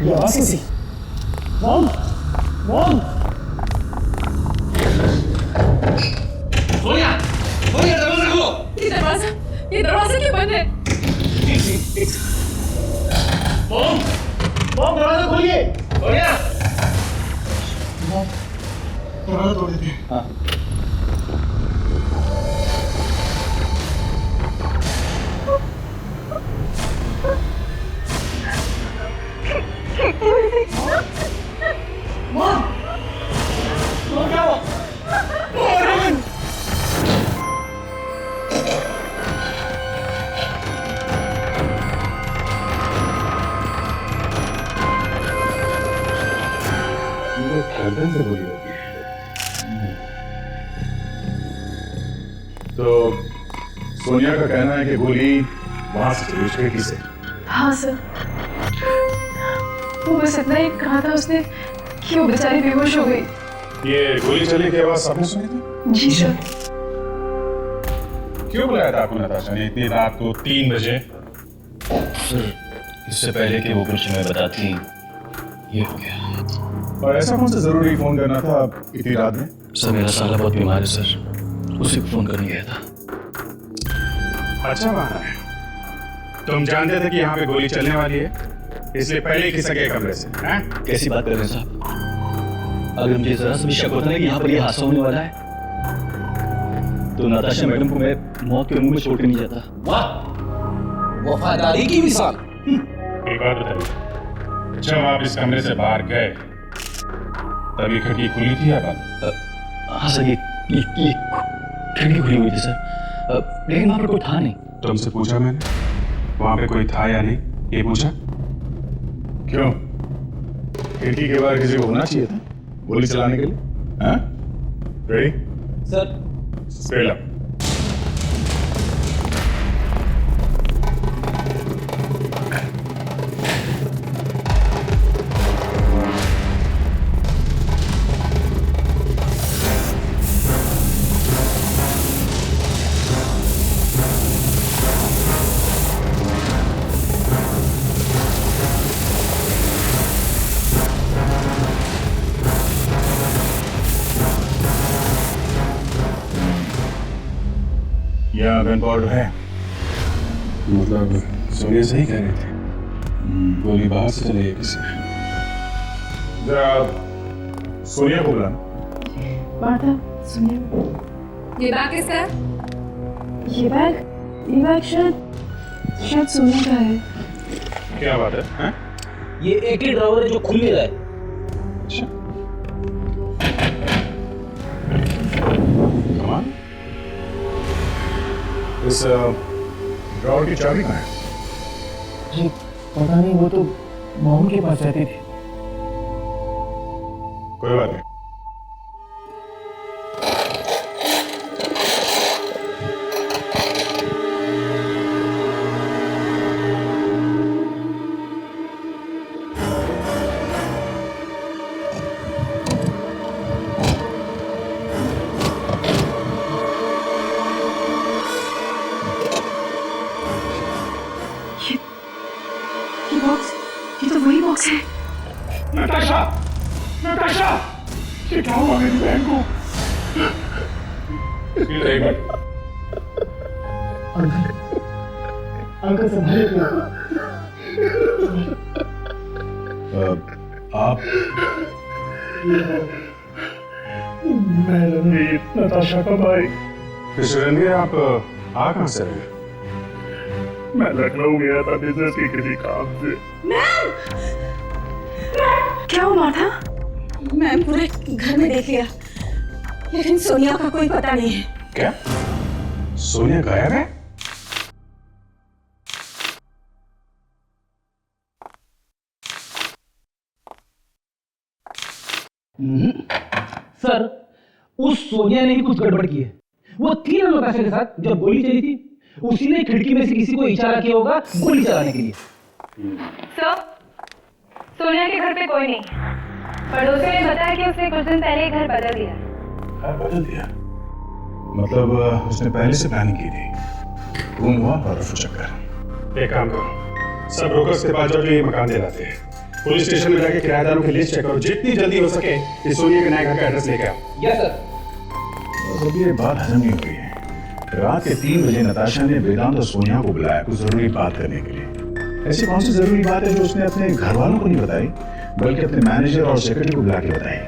ये आवाज कैसी? Mom, mom. सोनिया, सोनिया दरवाजा खोलो। ये दरवाजा क्यों बंद है? मॉम, मॉम दरवाजा खोलिए। सोनिया, दरवाजा तोड़ देते हैं। हाँ। क्या हुआ? गर्दन से गोली लगी। तो सोनिया का कहना है कि गोली वहां से चली, उसके खिसे। हाँ सर, वो बस इतना ही कहा था उसने कि वो बेचारी बेहोश हो गई। ये गोली चलने की आवाज सबने सुनी थी? जी सर। क्यों बुलाया था आपको नताशा ने इतनी रात को 3 बजे? सर, इससे पहले कि वो कुछ हमें बताती, ये हो गया। और ऐसा कौन सा जरूरी फोन करना था इतनी रात में? सर, मेरा साला बहुत बीमार है सर, उसी को फोन करने गया था। अच्छा बहाना है। तुम जानते थे कि यहाँ पे गोली चलने वाली है, इसलिए पहले ही खिसक गए कमरे से, हैं? कैसी बात कर रहे हैं साहब? अगर मुझे जरा सा भी शक होता ना कि यहाँ पर ये हादसा होने वाला है, तो नताशा मैडम को मैं मौत के मुंह में छोड़ के नहीं जाता। वाह, वफादारी की मिसाल। एक बात बताइए, जब आप इस कमरे से बाहर गए तभी खिड़की खुली थी या बंद? हाँ सर, ये खिड़की खुली हुई थी सर, लेकिन वहां पर कोई था नहीं। तुमसे पूछा मैंने, वहां पे कोई था या नहीं, ये पूछा? क्यों? खिड़की के बाहर किसी को होना चाहिए था गोली चलाने के लिए? हाँ? रेडी? सर। Spell up. यहाँ गन पाउडर है? मतलब सोनिया सही कह रहे थे, गोली बाहर से चली है किसी। जरा सोनिया को बुलाना। माता, सुनिए। ये बैग किसका है? ये बैग शायद सोनिया का है। क्या बात है? हैं? ये एक ही ड्रावर है जो खुल नहीं रहा है। अच्छा, कमाल। इस ड्रावर की चाबी कहाँ है? जी पता नहीं, वो तो मॉम के पास रहती थी। कोई बात नहीं। माँ मेरी बहन को। एक मिनट। अंकल संभालिए को। आप मैं रणवीर, नताशा का भाई। मिस्टर रणवीर, आप आ कहाँ से रहे? मैं लखनऊ गया था बिजनेस के किसी काम से। क्या हुआ था? मैम पूरे घर में देख लिया, लेकिन सोनिया का कोई पता नहीं है। क्या? सोनिया गायब है? सर, उस सोनिया ने ही कुछ गड़बड़ की है। वो थी ना नताशा के साथ जब गोली चली थी, उसी ने खिड़की में से किसी को इशारा किया होगा गोली चलाने के लिए। सर, सोनिया के घर पे कोई नहीं। पड़ोसियों ने बताया कि उसने कुछ दिन पहले घर बदल दिया। घर बदल दिया? मतलब उसने पहले से प्लानिंग की थी। घूम हुआ और चक्कर। एक काम करो, सब ब्रोकर्स के पास जाओ जो ये मकान दिलाते हैं। पुलिस स्टेशन में जाके किराएदारों की लिस्ट चेक करो, जितनी जल्दी हो सके इस सोनिया के नए घर का एड्रेस लेके आओ। Yes sir. अब ये बात हजम नहीं हो रही है। रात के 3 बजे नताशा ने वेदांत और सोनिया को बुलाया कुछ जरूरी बात करने के लिए। ऐसी कौन सी जरूरी बात है जो उसने अपने घर वालों को नहीं बताई, बल्कि अपने मैनेजर और सेक्रेटरी को बुला के बताई?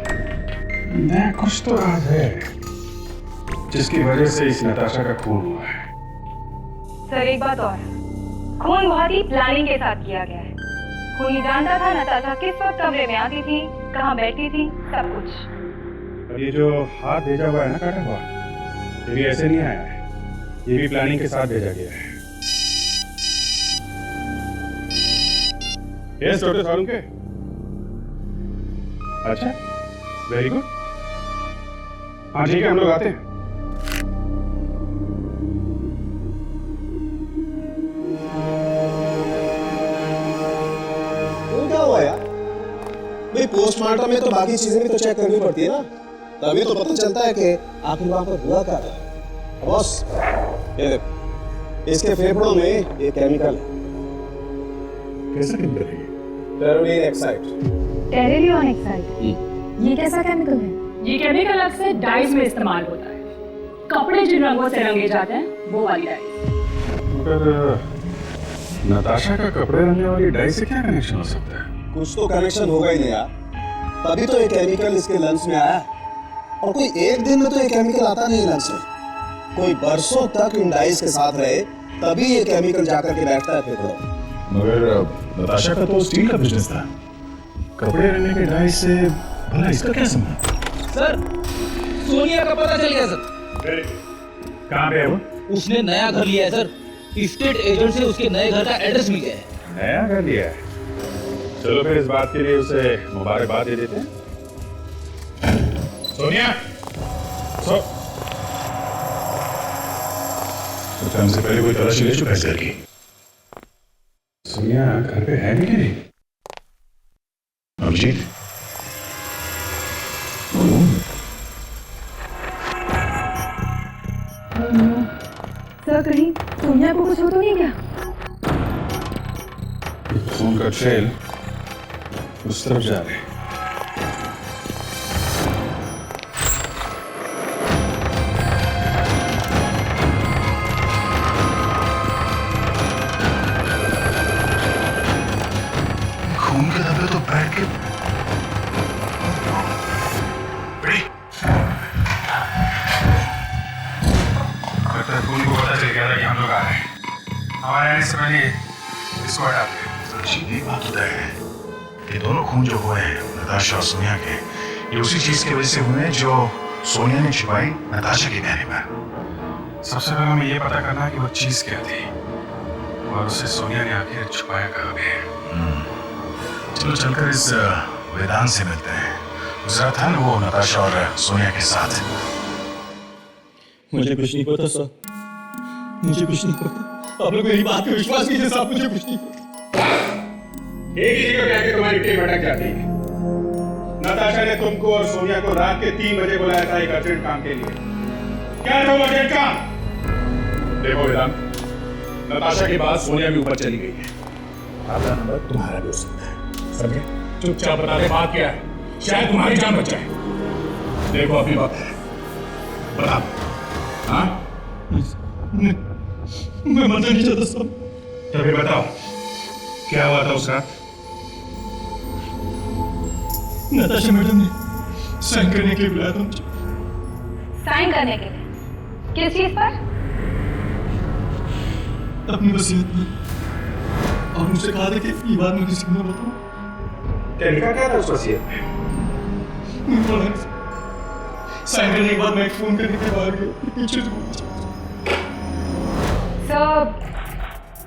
नया कुछ तो राज है जिसकी वजह से इस नताशा का खून हुआ है। सर, एक बात और, खून बहुत ही प्लानिंग के साथ किया गया है। खूनी जानता था नताशा किस वक्त कमरे में आती थी, कहाँ बैठती थी, सब कुछ। और ये जो हाथ भेजा हुआ है ना काटा हुआ, ये भी ऐसे नहीं आया है, ये भी प्लानिंग के साथ भेजा गया है। Yes doctor Salunke. अच्छा, वेरी गुड। हाँ ठीक है, हम लोग आते हैं। क्या हुआ यार? भाई पोस्टमार्टम में तो बाकी चीजें भी तो चेक करनी पड़ती है ना, तभी तो पता चलता है कि आखिर वहां पर हुआ क्या था। बॉस, ये देख, इसके फेफड़ों में ये केमिकल है। कैसा केमिकल है? टेरोलिन एक्साइड। टेरोलिन एक्साइड? ये कैसा केमिकल है? ये केमिकल अक्सर डाइज में इस्तेमाल होता है। कपड़े जिन रंगों से रंगे जाते हैं वो वाली डाइज। मगर नताशा का कपड़े रंगने वाली डाई से क्या कनेक्शन हो सकता है? कुछ तो कनेक्शन होगा ही नहीं यार, तभी तो ये केमिकल इसके लंग्स में आया। और कोई एक दिन में तो ये केमिकल आता नहीं लंग्स में, कोई बरसों तक इन डाइस के साथ रहे तभी ये केमिकल जाकर के बैठता है फेफड़ों। मगर नताशा का तो स्टील का बिजनेस था, कपड़े रंगने के डाई से भला इसका क्या संबंध? सर, सोनिया का पता चल गया सर। कहाँ पे है वो? उसने नया घर लिया है सर। स्टेट एजेंट से उसके नए घर का एड्रेस मिल गया है। नया घर लिया है? चलो फिर इस बात के लिए उसे मुबारकबाद दे देते हैं। सोनिया, तो हमसे पहले कोई तलाशी ले चुका है इस घर की। सोनिया घर पे है भी नहीं? अभिजीत, सर, कहीं सोनिया को कुछ हो तो नहीं क्या? खून का ट्रेल उस तरफ जा रहे हैं। खून के धब्बे तो बैठ के खून को पता चल गया था कि हम लोग आ रहे हैं। हमारे आने से पहले इसको हटा दे। सीधी बात होता है कि दोनों खून जो हुए हैं नताशा और सोनिया के, ये उसी चीज की वजह से हुए हैं जो सोनिया ने छुपाई नताशा के कहने पर। सबसे पहले हमें ये पता करना है कि वो चीज क्या थी और उसे सोनिया ने आखिर छुपाया कहाँ पे है। चलो चलकर इस वेदांत से मिलते हैं। गुजरा था ना वो नताशा और सोनिया के साथ। मुझे कुछ नहीं पता सर, मुझे कुछ नहीं पता। आप लोग मेरी बात पे विश्वास कीजिए साहब, मुझे कुछ नहीं पता। एक ही जगह जाके तुम्हारी टीम भटक जाती है। नताशा ने तुमको और सोनिया को रात के 3 बजे बुलाया था एक अर्जेंट काम के लिए। क्या था वो अर्जेंट काम? देखो वेदांत, नताशा के बाद सोनिया भी ऊपर चली गई है। अगला नंबर तुम्हारा भी हो सकता है, समझे? चुपचाप बता दे बात क्या है, शायद तुम्हारी जान बच जाए। देखो अपनी बात बता। हाँ मैं मरना नहीं चाहता सब। तो फिर बताओ क्या हुआ था उस रात? नताशा मैडम ने साइन करने के लिए बुलाया था मुझे। साइन करने के लिए किस चीज पर? अपनी वसीयत में। और मुझसे कहा था कि ये बात मैं किसी को न बताऊं। क्या लिखा क्या था उस वसीयत में? साइन करने के बाद मैं एक फोन करने के बाहर गया पीछे से सब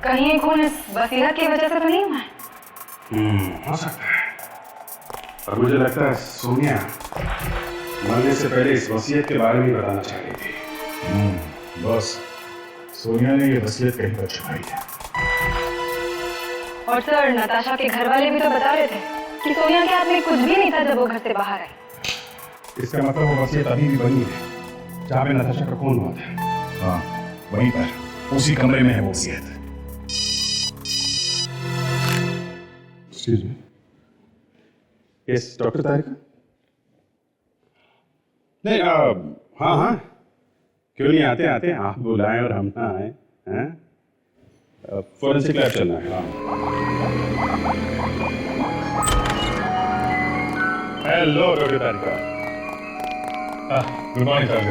कहीं खून इस वसीयत की वजह से तो नहीं हुआ है? हो सकता है। और मुझे लगता है सोनिया मरने से पहले इस वसीयत के बारे में बताना चाह रही थी। बस सोनिया ने ये वसीयत कहीं पर छुपाई है। और सर नताशा के घर वाले भी तो बता रहे थे कि सोनिया के हाथ में कुछ भी नहीं था जब वो घर से बाहर आई। इसका मतलब वो वसीयत अभी भी बनी है जहाँ पे नताशा का खून हुआ था। हाँ वहीं पर उसी कमरे में है वो वसीयत। यस डॉक्टर तारिका। नहीं हाँ हाँ क्यों नहीं आते आते आप बुलाएं और हम ना आए हैं। फोरेंसिक लैब चलना है। हेलो डॉक्टर तारिका। गुड मॉर्निंग साहब।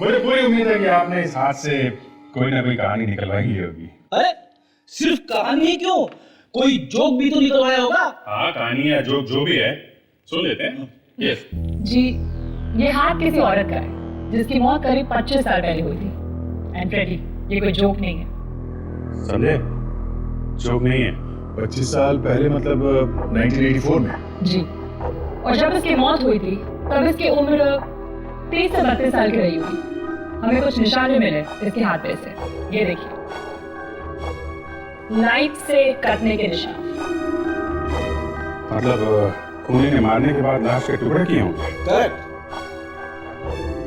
मुझे पूरी उम्मीद है कि आपने इस हाथ से कोई ना कोई कहानी निकलवाई ही होगी। अरे सिर्फ कहानी ही क्यों, कोई जोक भी तो निकलवाया होगा। हाँ कहानी या जोक जो भी है सुन लेते हैं। यस जी, ये हाथ किसी औरत का है जिसकी मौत करीब 25 साल पहले हुई थी। एंड फ्रेडी, ये कोई जोक नहीं है। समझे? जोक नहीं है। 25 साल पहले मतलब 1984 में। जी, और जब इसकी मौत हुई थी तब इसकी उम्र 30 से 32 साल की रही होगी। हमें कुछ निशान भी मिले इसके हाथ पे से। ये देखिए, लाइट से कटने के निशान। मतलब खूनी ने मारने के बाद लाश के टुकड़े किए होंगे। करेक्ट।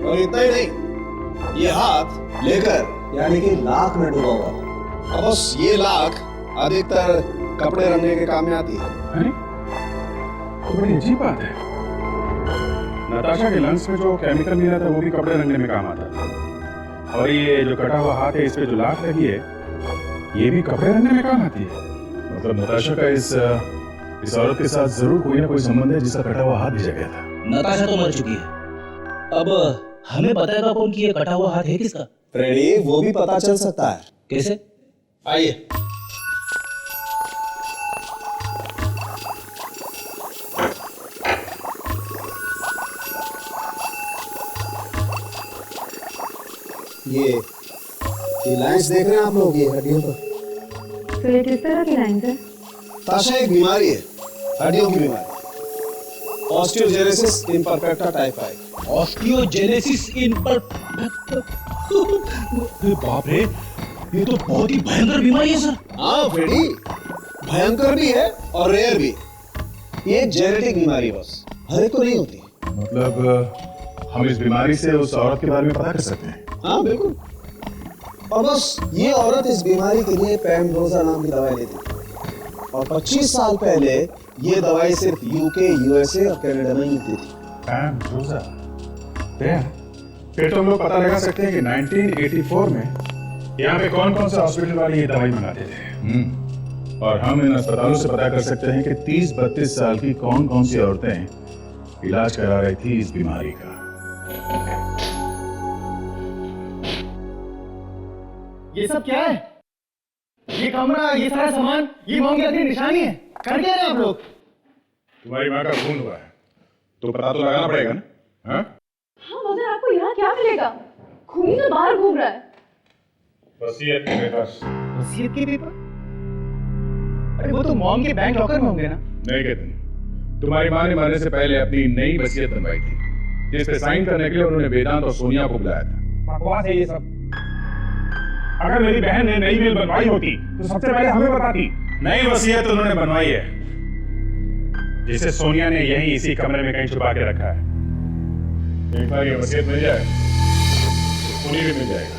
और इतना ही नहीं, ये हाथ लेकर यानी कि लाख में डूबा हुआ था। अब बस ये लाख अधिकतर कपड़े रंगने के काम में आती है। तो बड़ी अजीब बात है। नताशा के लंग्स में जो केमिकल मिला था वो भी कपड़े रंगने में काम आता था। और ये जो कटा हुआ हाथ है इस पे जो लाख लगी है ये भी कपड़े रंगने में काम आती है। मतलब नताशा का इस औरत के साथ जरूर कोई ना कोई संबंध है जिसका कटा हुआ हाथ भेजा गया था। नताशा तो मर चुकी है, अब हमें बताएगा कौन कि ये कटा हुआ हाथ है किसका। फ्रेडी, वो भी पता चल सकता है। कैसे? आइए। ये लाइंस देख रहे हैं आप लोग, ये हड्डियों पर। तो ये किस तरह की लाइंस है? ताशा एक बीमारी है, हड्डियों की बीमारी। Osteogenesis imperfecta type 5। Osteogenesis imperfecta. बाप रे, ये तो बहुत ही भयंकर बीमारी है सर। हाँ फ्रेडी, भयंकर भी है और रेयर भी। ये जेनेटिक बीमारी है, बस हर एक को नहीं होती। मतलब हम इस बीमारी से उस औरत के बारे में पता कर सकते हैं। हाँ बिल्कुल। और बस ये औरत इस बीमारी के लिए पैमडोजा नाम की दवाई लेती थी। और 25 साल पहले ये दवाई सिर्फ यूके, यूएसए और कनाडा में मिलती थी। पैमडोजा। फिर तो हम लोग पता लगा सकते हैं कि 1984 में यहाँ पे कौन कौन से हॉस्पिटल वाले ये दवाई मंगाते थे। और हम इन अस्पतालों से पता कर सकते हैं कि 30-32 साल की कौन कौन सी औरतें इलाज करा रही थी इस बीमारी का। ये सब क्या है? ये कमरा, ये सारा सामान, ये मोम की लकड़ी निशानी है। कर क्या रहे हैं आप लोग? तुम्हारी माँ का खून हुआ है तो पता तो लगाना पड़ेगा ना। हाँ मगर आपको यहाँ क्या मिलेगा? खूनी तो बाहर घूम रहा है। वसीयत के पेपर। वसीयत के पेपर? अरे वो तो मॉम के बैंक लॉकर में होंगे ना। नहीं कहते, तुम्हारी माँ ने मरने से पहले अपनी नई वसीयत बनवाई थी जिस पे साइन करने के लिए उन्होंने वेदांत और सोनिया को बुलाया था। बकवास है ये सब। अगर मेरी बहन ने नई विल बनवाई होती तो सबसे पहले हमें बताती। नई वसीयत उन्होंने बनवाई है जिसे सोनिया ने यहीं इसी कमरे में कहीं छुपा के रखा है। एक बार ये वसीयत मिल जाए तो खूनी भी मिल जाएगा।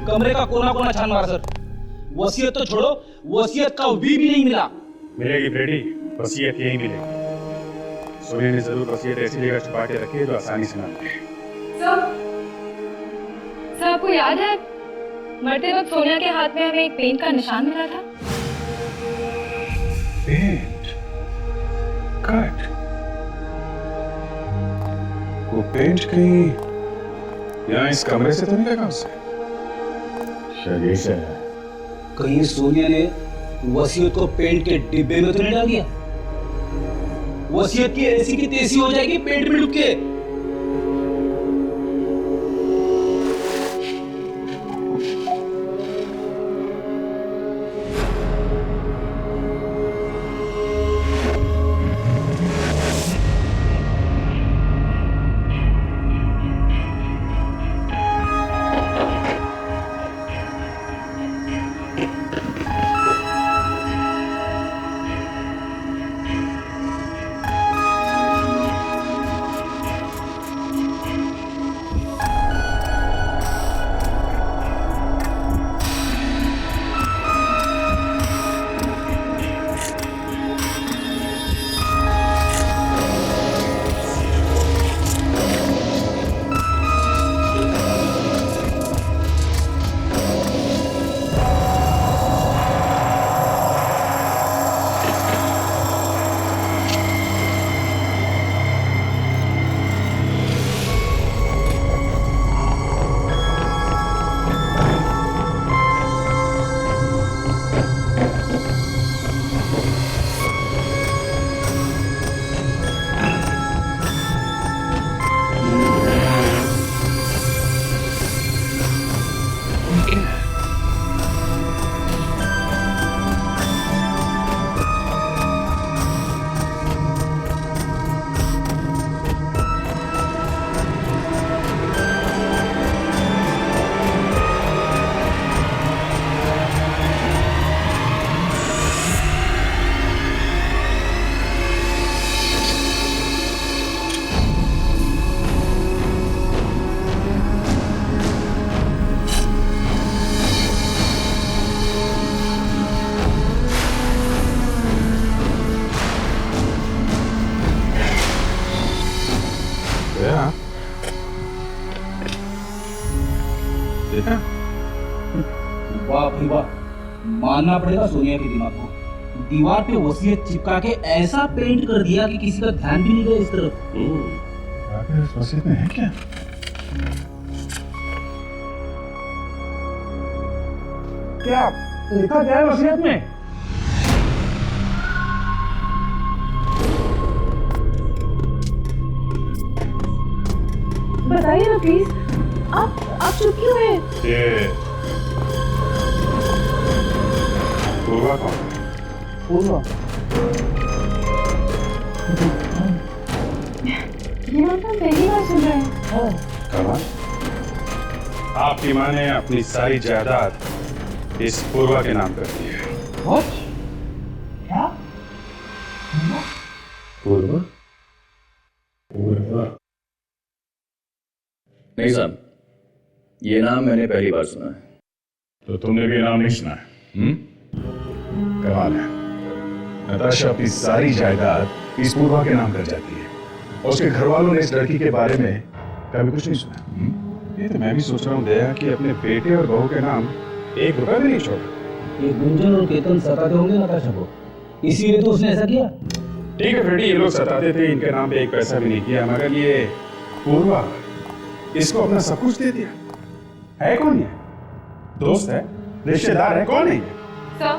कमरे का कोना कोना छान मारा सर। वसीयत तो छोड़ो, वसीयत का वी भी नहीं मिला। मिलेगी फ्रेडी, वसीयत यही मिलेगी। सोनिया ने जरूर वसीयत ऐसी जगह छुपा के रखी है जो आसानी से ना मिले। सर आपको याद है मरते वक्त सोनिया के हाथ में हमें एक पेंट का निशान मिला था? पेंट? कट? वो पेंट कहीं यहाँ इस कमरे से तो नहीं लगा उससे? शायद यही से है। कहीं सोनिया ने वसीयत को पेंट के डिब्बे में तो नहीं डाल दिया? वसीयत की ऐसी की तैसी हो जाएगी पेंट में डूब के। देखा? वाह भाई वाह, मानना पड़ेगा सोनिया के दिमाग को। दीवार पे वसीयत चिपका के ऐसा पेंट कर दिया कि किसी का ध्यान भी नहीं गया इस तरफ। आखिर इस वसीयत में है क्या? क्या लिखा क्या है वसीयत में? बताइए ना प्लीज, आप चुप क्यों हैं? ये पूर्वा कौन है? पूर्वा? ये नाम तो पहली बार सुन रहे हैं। कमाल, आपकी माँ ने अपनी सारी जायदाद इस पूर्वा के नाम कर दी है। क्या? पूर्वा? पूर्वा? नहीं साहब, ये नाम मैंने पहली बार सुना है। तो तुमने भी नाम नहीं सुना है? कमाल है, नताशा अपनी सारी जायदाद इस पूर्वा के नाम कर जाती है और उसके घर वालों ने इस लड़की के बारे में कभी कुछ नहीं सुना। ये तो मैं भी सोच रहा हूँ दया कि अपने बेटे और बहू के नाम 1 रुपया भी नहीं छोड़ा। ये गुंजन और केतन सताते होंगे नताशा को, इसीलिए तो उसने ऐसा किया। ठीक है फ्रेडी, ये लोग सताते थे, इनके नाम पे 1 पैसा भी नहीं किया, मगर ये पूर्वा इसको अपना सब कुछ दे दिया। है कौन ये? दोस्त है? रिश्तेदार है? कौन है ये? सर,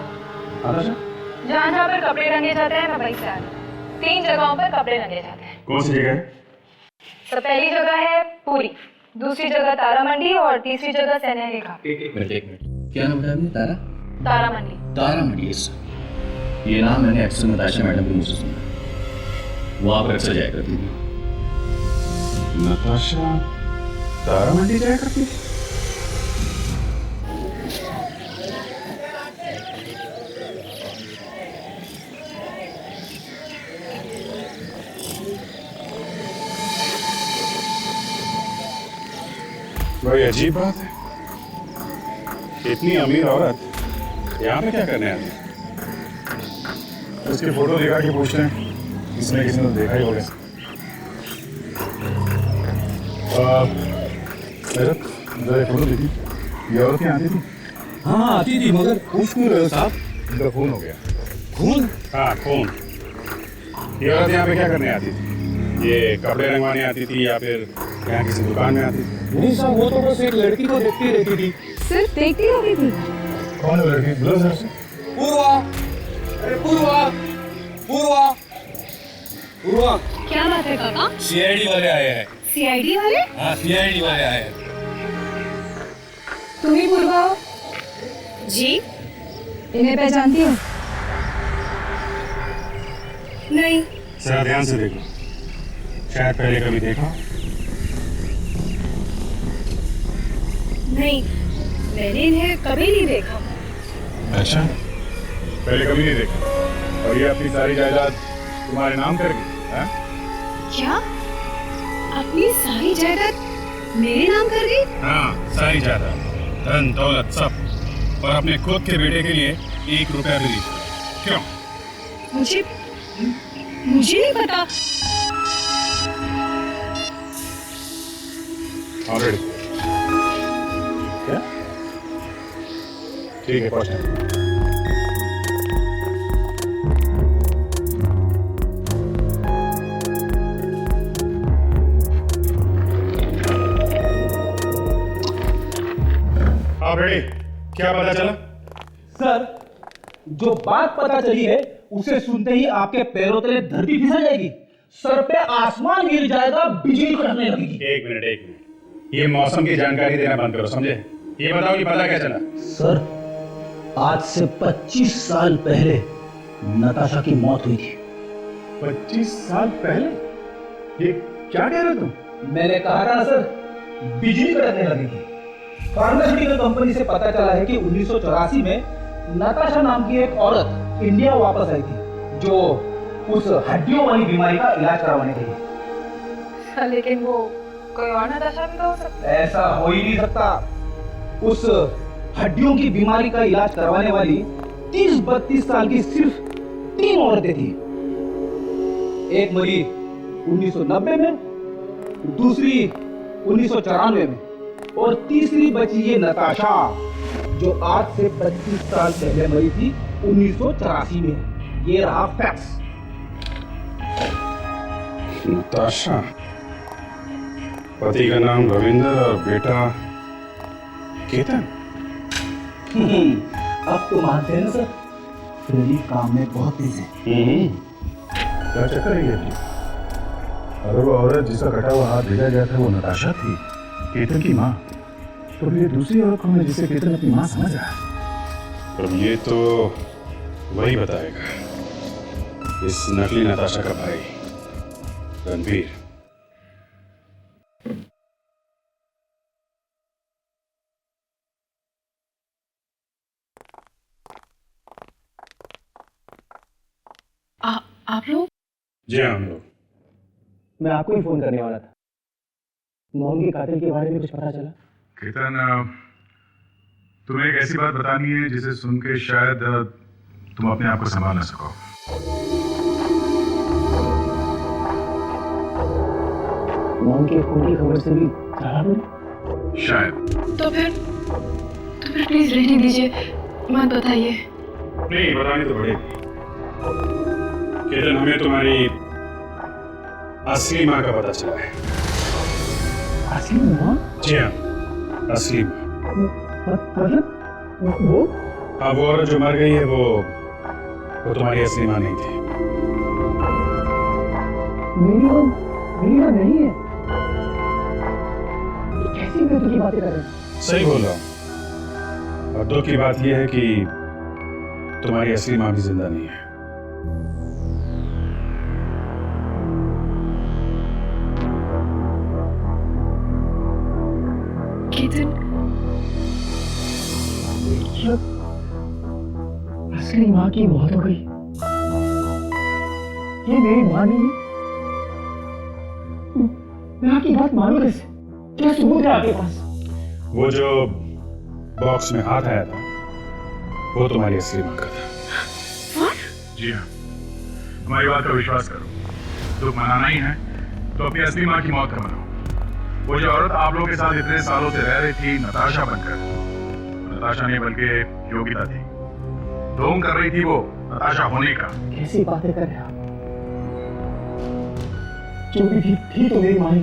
जहाँ जहाँ पर कपड़े रंगे जाते हैं मैं वहीं से आ रही हूँ। 3 जगहों पर कपड़े रंगे जाते हैं। कौन सी जगह है? तो पहली जगह है पूरी, दूसरी जगह तारा मंडी और तीसरी जगह सैनेरी घाट। एक मिनट, क्या नाम है आपने? तारा? तारा मंडी। तारा मंडी, ये नाम मैंने अक्सर नताशा मैडम के मुंह से सुना। वो आप अक्सर जाया करती थी। नताशा तारा मंडी जाया करती थी? बड़ी अजीब बात है। इतनी अमीर औरत यहाँ पे क्या करने आती है? उसकी फोटो दिखा के पूछते हैं, किसी ने देखा ही होगा। जरा फोटो देखी, ये औरत यहाँ आती थी? हाँ आती थी, मगर पूछ क्यों रहे हो साहब? इनका खून हो गया। खून? हाँ खून। ये औरत यहाँ पे क्या करने आती थी? ये कपड़े रंगवाने आती थी या फिर यहाँ किसी दुकान में आती थी? नहीं साहब, वो तो बस एक लड़की को देखती रहती थी। सिर्फ देखती रहती थी? कौन है लड़की? बुला जरा से। पूर्वा, अरे पूर्वा, पूर्वा, पूर्वा। क्या बात है काका? सीआईडी वाले आए हैं। सीआईडी वाले? हाँ सीआईडी वाले आए हैं। तुम ही पूर्वा हो? जी। इन्हें पहचानती हो? नहीं। जरा ध्यान से देखो, शायद पहले कभी देखा। नहीं, मैंने इन्हें कभी नहीं देखा। अच्छा, पहले कभी नहीं देखा। और ये अपनी सारी जायदाद तुम्हारे नाम कर गई? क्या? अपनी सारी जायदाद मेरे नाम कर गई? हाँ, सारी जायदाद, धन दौलत सब, और अपने खुद के बेटे के लिए 1 रुपया भी नहीं। क्यों? मुझे नहीं पता। ऑलरेडी क्या? ठीक है, पहुंच। आप रेडी? क्या पता चला? सर, जो बात पता चली है उसे सुनते ही आपके पैरों तले धरती फिसल जाएगी, सर पे आसमान गिर जाएगा, बिजली कड़कने लगेगी। एक मिनट, ये मौसम की जानकारी देना बंद करो, समझे? ये बताओ कि पता क्या चला? सर, आज से 25 साल पहले नताशा की मौत हुई थी। 25 साल पहले? ये क्या कह रहे हो तुम? मैंने कहा था सर, बिजली कड़कने लगेगी। फार्मास्यूटिकल कंपनी से पता चला है कि 1984 में नताशा नाम की एक औरत इंडिया वापस आई थी, जो उस हड्डियों वाली बीमारी का इलाज करवाने के लिए। लेकिन वो कोई और नताशा भी तो हो सकता है। ऐसा हो ही नहीं सकता। उस हड्डियों की बीमारी का इलाज करवाने वाली 30-32 साल की सिर्फ 3 औरतें थी। एक मरी 1990 में, दूसरी 1994 में, और तीसरी बची ये नताशा, जो आज से 25 साल पहले मरी थी 1984 में। ये रहा फैक्ट्स। नताशा, पति का नाम रविंद्र और बेटा केतन। अब तो मानते हैं ना सर, फ्रेडी काम में बहुत तेज है। क्या चक्कर है ये? अगर वो औरत जिसका कटा हुआ हाथ भेजा गया था वो नताशा थी, केतन की माँ, तो ये दूसरी औरत कौन है जिसे केतन अपनी माँ समझ रहा है? अब ये तो वही बताएगा, इस नकली नताशा का भाई रणवीर। आप लोग? जी हाँ, हम लोग। मैं आपको ही फोन करने वाला था। मोहन के कातिल के बारे में कुछ पता चला? केतन, तुम्हें एक ऐसी बात बतानी है जिसे सुन के शायद तुम अपने आप को संभाल ना सको। मोहन के खून की खबर से भी ज्यादा दूर? शायद। तो फिर प्लीज रहने दीजिए, मत बताइए। नहीं, बतानी तो पड़ेगी। केतन, हमें तुम्हारी असली माँ का पता चला है। असली माँ? जी हाँ, असली माँ। मतलब वो? हाँ, वो औरत जो मर गई है वो तुम्हारी असली माँ नहीं थी। मेरी माँ नहीं है? कैसी मृत्यु की बातें कर रहे हैं? सही बोल रहा हूँ। और दुख की बात यह है कि तुम्हारी असली माँ भी जिंदा नहीं है। केतन, असली माँ की मौत हो गई। ये मेरी माँ नहीं है। मैं आपकी बात मानू कैसे? क्या सबूत है आपके पास? वो जो बॉक्स में हाथ आया था वो तुम्हारी असली मां का था। जी हाँ, हमारी बात का विश्वास करो। दुख मनाना ही है तो अपनी असली मां की मौत का मनाओ। वो जो औरत आप लोगों के साथ इतने सालों से रह रही थी नताशा बनकर, नताशा नहीं बल्कि योगिता थी। ढोंग कर रही थी वो नताशा होने का। कैसी बातें कर रहे आप? जो भी थी तो मेरी मां ही।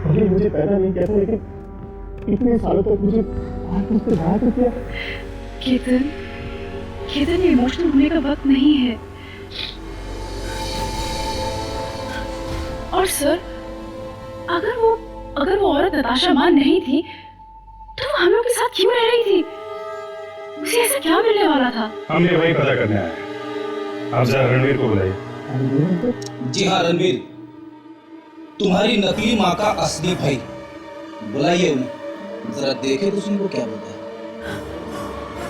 भले मुझे पैदा नहीं किया था लेकिन इतने सालों तक मुझे मुझसे प्यार तो किया। केतन ये इमोशनल होने का वक्त नहीं है। और सर, अगर वो औरत नताशा मां नहीं थी तो वो हम लोग के साथ क्यों रह रही थी? उसे ऐसा क्या मिलने वाला था? हमने वही पता करने आए। आप जरा रणवीर को बुलाइए। जी हाँ रणवीर, तुम्हारी नकली माँ का असली भाई, बुलाइए उन्हें, जरा देखे तो सुन वो क्या बोलता है।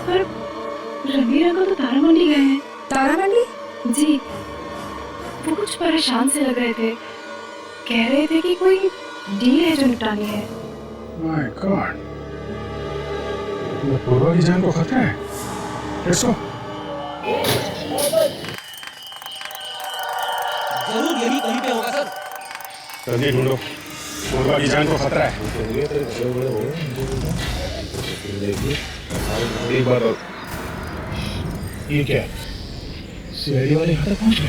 पर रणवीर अंकल तो तारा मंडी गए हैं। तारा मंडी? जी, वो कुछ परेशान से लग रहे थे। कह रहे थे कि कोई डील है जो निपटानी है। माय गॉड, पूर्वा की जान को खतरा है। इसको जरूर यही कहीं पे होगा सर। जल्दी ढूंढो, पूर्वा की जान को खतरा है। एक बात और, ये क्या सीआईडी वाले यहाँ तक पहुँच गए?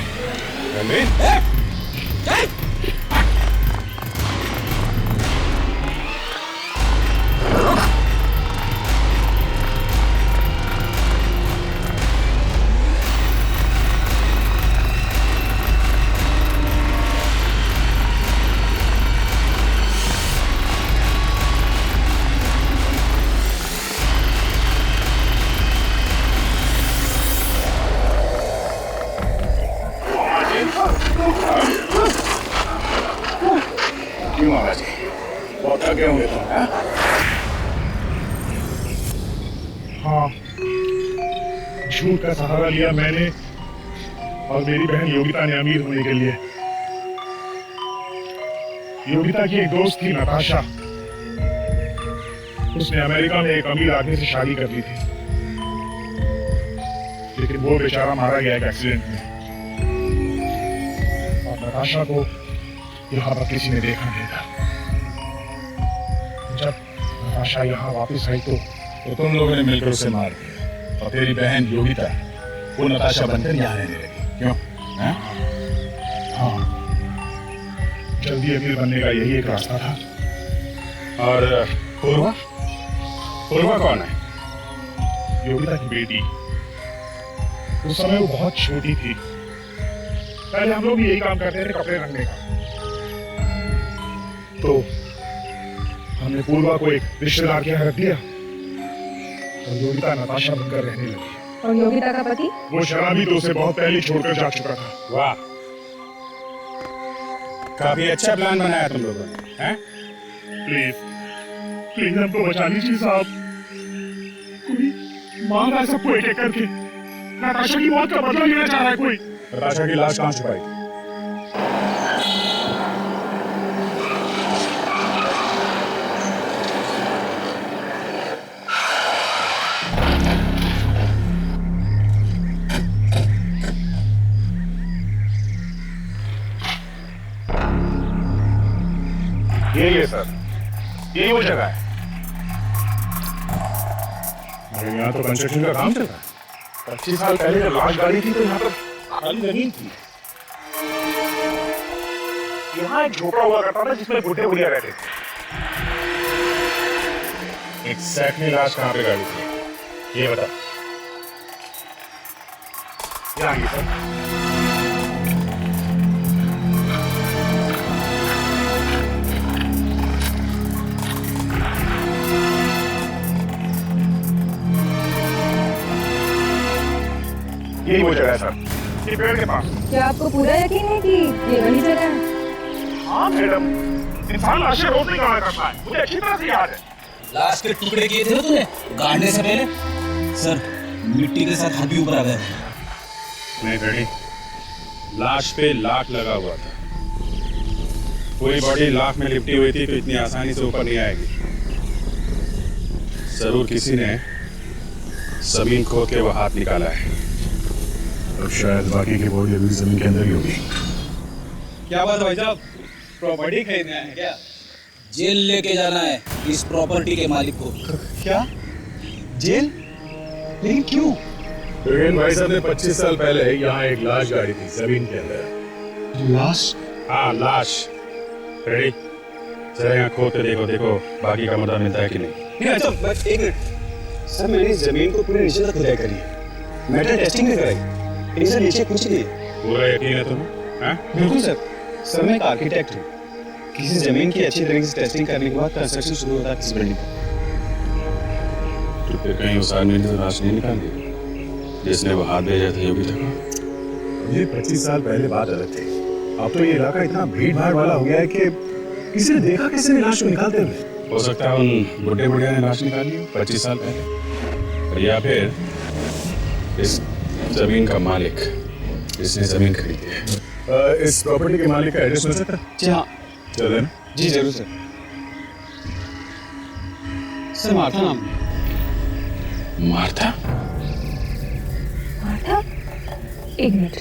क्यों महाराज जी, बहुत थके होंगे तुम? हाँ, झूठ का सहारा लिया मैंने और मेरी बहन योगिता ने अमीर होने के लिए। योगिता की एक दोस्त थी नताशा, उसने अमेरिका में एक अमीर आदमी से शादी कर ली थी, लेकिन वो बेचारा मारा गया एक एक्सीडेंट में। और नताशा को यहाँ पर किसी ने देखा नहीं था। जब नताशा यहाँ वापस आई तो तुम लोगों ने मिलकर उसे मार दिया और तेरी बहन योगिता वो नताशा बनकर यहाँ रहने लगी। क्यों? हाँ, जल्दी अमीर बनने का यही एक रास्ता था। और पूर्वा कौन है? योगिता की बेटी। उस समय वो बहुत छोटी थी। पहले हम लोग भी यही काम करते थे, कपड़े रंगने का। तो हमने पूर्वा को एक रिश्तेदार के यहाँ रख दिया और योगिता नताशा बनकर रहने लगी। और योगिता का पति? वो शराबी तो उसे बहुत पहले छोड़कर जा चुका था। वाह, काफी अच्छा प्लान बनाया तुम लोगों ने, हैं? प्लीज हमको बचा लीजिए साहब। कोई मार रहा है सबको एक एक करके। नताशा की मौत का बदला लेना चाह रहा है कोई। नताशा की लाश कहाँ छुपाई थी? ये सर, यही वो जगह है। यहाँ तो कंस्ट्रक्शन का काम चल रहा है। 25 साल पहले जब लाश गाड़ी थी तो यहाँ पर खाली जमीन थी। यहाँ एक झोपड़ा हुआ करता था जिसमें बुढ़े बुढ़िया रहते थे। एग्जैक्टली लाश कहाँ पे गाड़ी थी ये बता। यहाँ सर। यही वो जगह है सर, ये पेड़ के पास। क्या आपको पूरा यकीन है कि ये वही जगह है? हाँ मैडम, इंसान लाशें रोज नहीं गाड़ा करता है, मुझे अच्छी तरह से याद है। लाश के टुकड़े किए थे ना तूने गाड़ने से पहले? सर, मिट्टी के साथ हाथ भी ऊपर आ गया। नहीं बेटी, लाश पे लाख लगा हुआ था। पूरी बॉडी लाख में लिपटी हुई थी तो इतनी आसानी से ऊपर नहीं आएगी। जरूर किसी ने जमीन खोद के वो हाथ निकाला है। अब शायद बाकी की बॉडी अभी जमीन के अंदर ही होगी। क्या बात भाई साहब, प्रॉपर्टी खरीदना है क्या? जेल लेके जाना है इस प्रॉपर्टी के मालिक को। क्या जेल? लेकिन क्यों? लेकिन भाई साहब ने 25 साल पहले यहाँ एक लाश गाड़ी थी जमीन के अंदर। लाश? हाँ लाश। रेडी? जरा यहाँ खोद के देखो, देखो बाकी का मदद मिलता है कि नहीं। एक मिनट सर, मैंने इस जमीन को पूरे नीचे तक खुदाई करी है, मेटल टेस्टिंग भी कराई, लेकिन सर नीचे कुछ नहीं। पूरा यकीन है तुम्हें? बिल्कुल सर। सर मैं एक आर्किटेक्ट हूँ, किसी जमीन की अच्छी तरीके से टेस्टिंग करने के बाद कंस्ट्रक्शन शुरू होता है किसी बिल्डिंग का। तो फिर कहीं उस आदमी ने लाश नहीं निकाल दी जिसने वो हाथ भेजा था योगी तक? ये 25 साल पहले बात अलग थी। अब तो ये इलाका इतना भीड़ भाड़ वाला हो गया है कि किसी ने देखा किसी ने लाश को निकालते हुए। हो सकता है उन बुढ़े बुढ़िया ने लाश निकाली हो 25 साल पहले, या फिर इस जमीन का मालिक जिसने जमीन खरीदी है। इस प्रॉपर्टी के मालिक का एड्रेस मिल सकता है? जी हाँ। चले ना? जी जरूर सर। सर मार्था नाम। मार्था? मार्था? एक मिनट,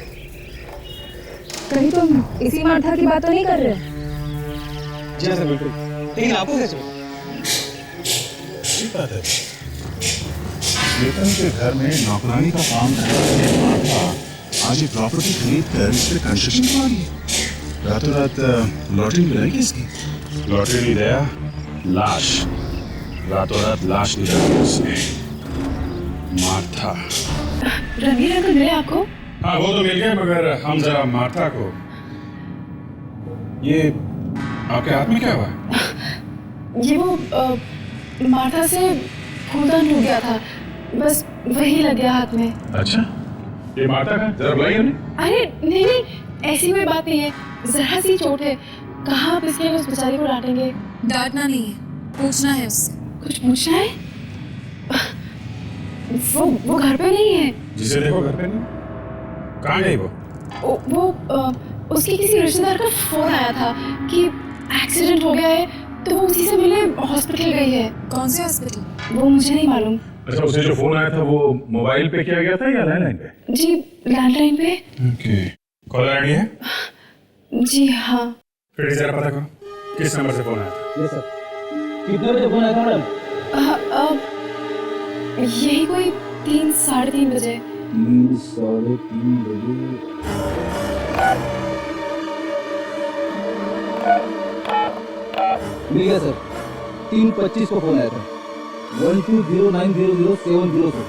कहीं तुम इसी मार्था की बात तो नहीं कर रहे हो? जी हाँ सर बिल्कुल। लेकिन आपको कैसे? ठीक बात है। श्वेतन के घर में नौकरानी का काम कर रही मार्था आज ये प्रॉपर्टी खरीद कर इस पे कंस्ट्रक्शन करवा रही है। रातों रात लॉटरी मिलेगी इसकी। लॉटरी नहीं दया, लाश। रातों रात लाश निकाली उसने। मार्था। रणवीर अंकल मिले आपको? हाँ वो तो मिल गए, मगर हम जरा मार्था को। ये आपके हाथ में क्या हुआ? ये वो मार्था से खूनदान टूट गया था, बस वही लग गया हाथ में। अच्छा, ये मार्था का जरा बुलाइए उन्हें। अरे नहीं नहीं, ऐसी कोई बात नहीं है, जरा सी चोट है। कहाँ आप इसके लिए उस बेचारी को डांटेंगे? डांटना नहीं है, पूछना है उससे। कुछ पूछना है? वो घर पे नहीं है। जिसे देखो घर पे नहीं। कहाँ गई वो? उसके किसी रिश्तेदार का फोन आया था कि एक्सीडेंट हो गया है, तो वो उसी से मिले हॉस्पिटल गई है। कौन से हॉस्पिटल? वो मुझे नहीं मालूम। अच्छा, उसे जो फोन आया था वो मोबाइल पे किया गया था या लैंडलाइन पे? जी लैंडलाइन पे। ओके। कॉलर आईडी है? जी हाँ। फिर जरा पता करो किस नंबर से फोन आया था। Yes sir. कितने बजे फोन आया था मैडम? यही कोई 3 साढ़े 3 बजे। 3 साढ़े 3 बजे। मिल गया सर, 3:25 को फोन आया था। 12090070 से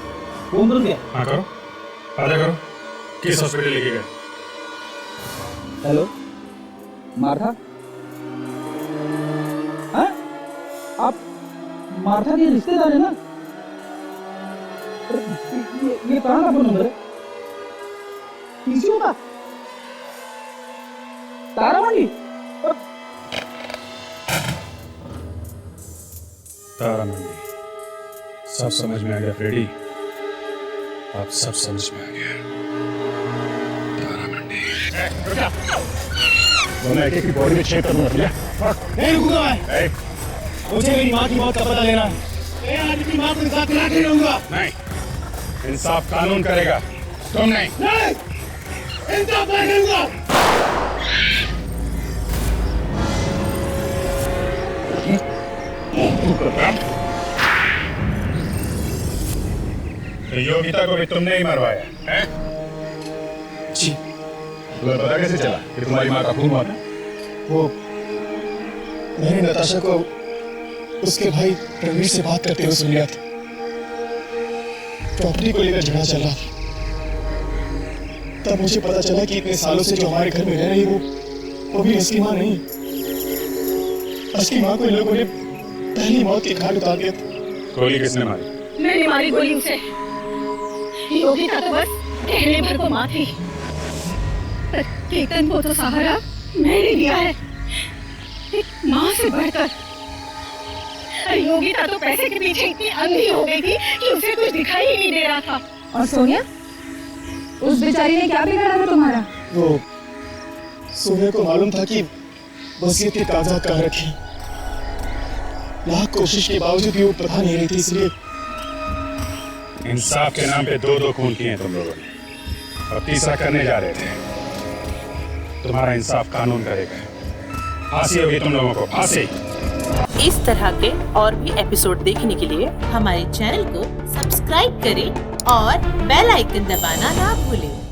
फोन कर दिया। हाँ करो, पता करो किस हॉस्पिटल लेके गए। Hello Martha? हाँ? आप मार्था के रिश्तेदार है ना? ये कहाँ का फोन नंबर है? पीसीओ का? तारामंडी? तारामंडी। सब समझ में आ गया फ्रेडी, अब सब समझ में आ गया। तारामंडी। मैं एक की बॉडी में छेद करूंगा। नहीं रुकूंगा मैं। मुझे मेरी माँ की मौत का पता लेना है। मैं आज की माँ को इंसाफ दिला के रहूंगा। नहीं, इंसाफ कानून करेगा, तुम नहीं। नहीं, इंसाफ मैं करूंगा। तो योगिता को भी तुमने ही मरवाया है? जी। तुम्हें पता कैसे चला कि तुम्हारी माँ का खून हुआ था? वो मैंने नताशा को उसके भाई रणवीर से बात करते हुए सुन लिया था। प्रॉपर्टी को लेकर झगड़ा चल रहा था। तब मुझे पता चला कि इतने सालों से जो हमारे घर में रह रही वो भी असली माँ नहीं। असली माँ को इन लोगों ने पहली मौत की घाट उतार दिया था। गोली किसने मारी? मैंने मारी गोली उसे। योगिता तो बस कहने भर को माँ थी, पर केतन को तो सहारा मैंने दिया है, एक माँ से बढ़कर। योगिता तो पैसे के पीछे इतनी अंधी हो गई थी कि उसे कुछ दिखाई ही नहीं दे रहा था। और सोनिया, उस बेचारी ने क्या बिगाड़ा था तुम्हारा? वो सोनिया को मालूम था कि वसीयत के कागजात कहाँ रखे, लाख कोशिश के बावजूद भी वो पता नहीं रही थी, इसलिए इंसाफ के नाम पे 2-2 खून किए तुम लोगों ने, और तीसरा करने जा रहे थे। तुम्हारा इंसाफ कानून करेगा। फांसी होगी तुम लोगों को, फांसी। इस तरह के और भी एपिसोड देखने के लिए हमारे चैनल को सब्सक्राइब करें और बेल आइकन दबाना ना भूलें।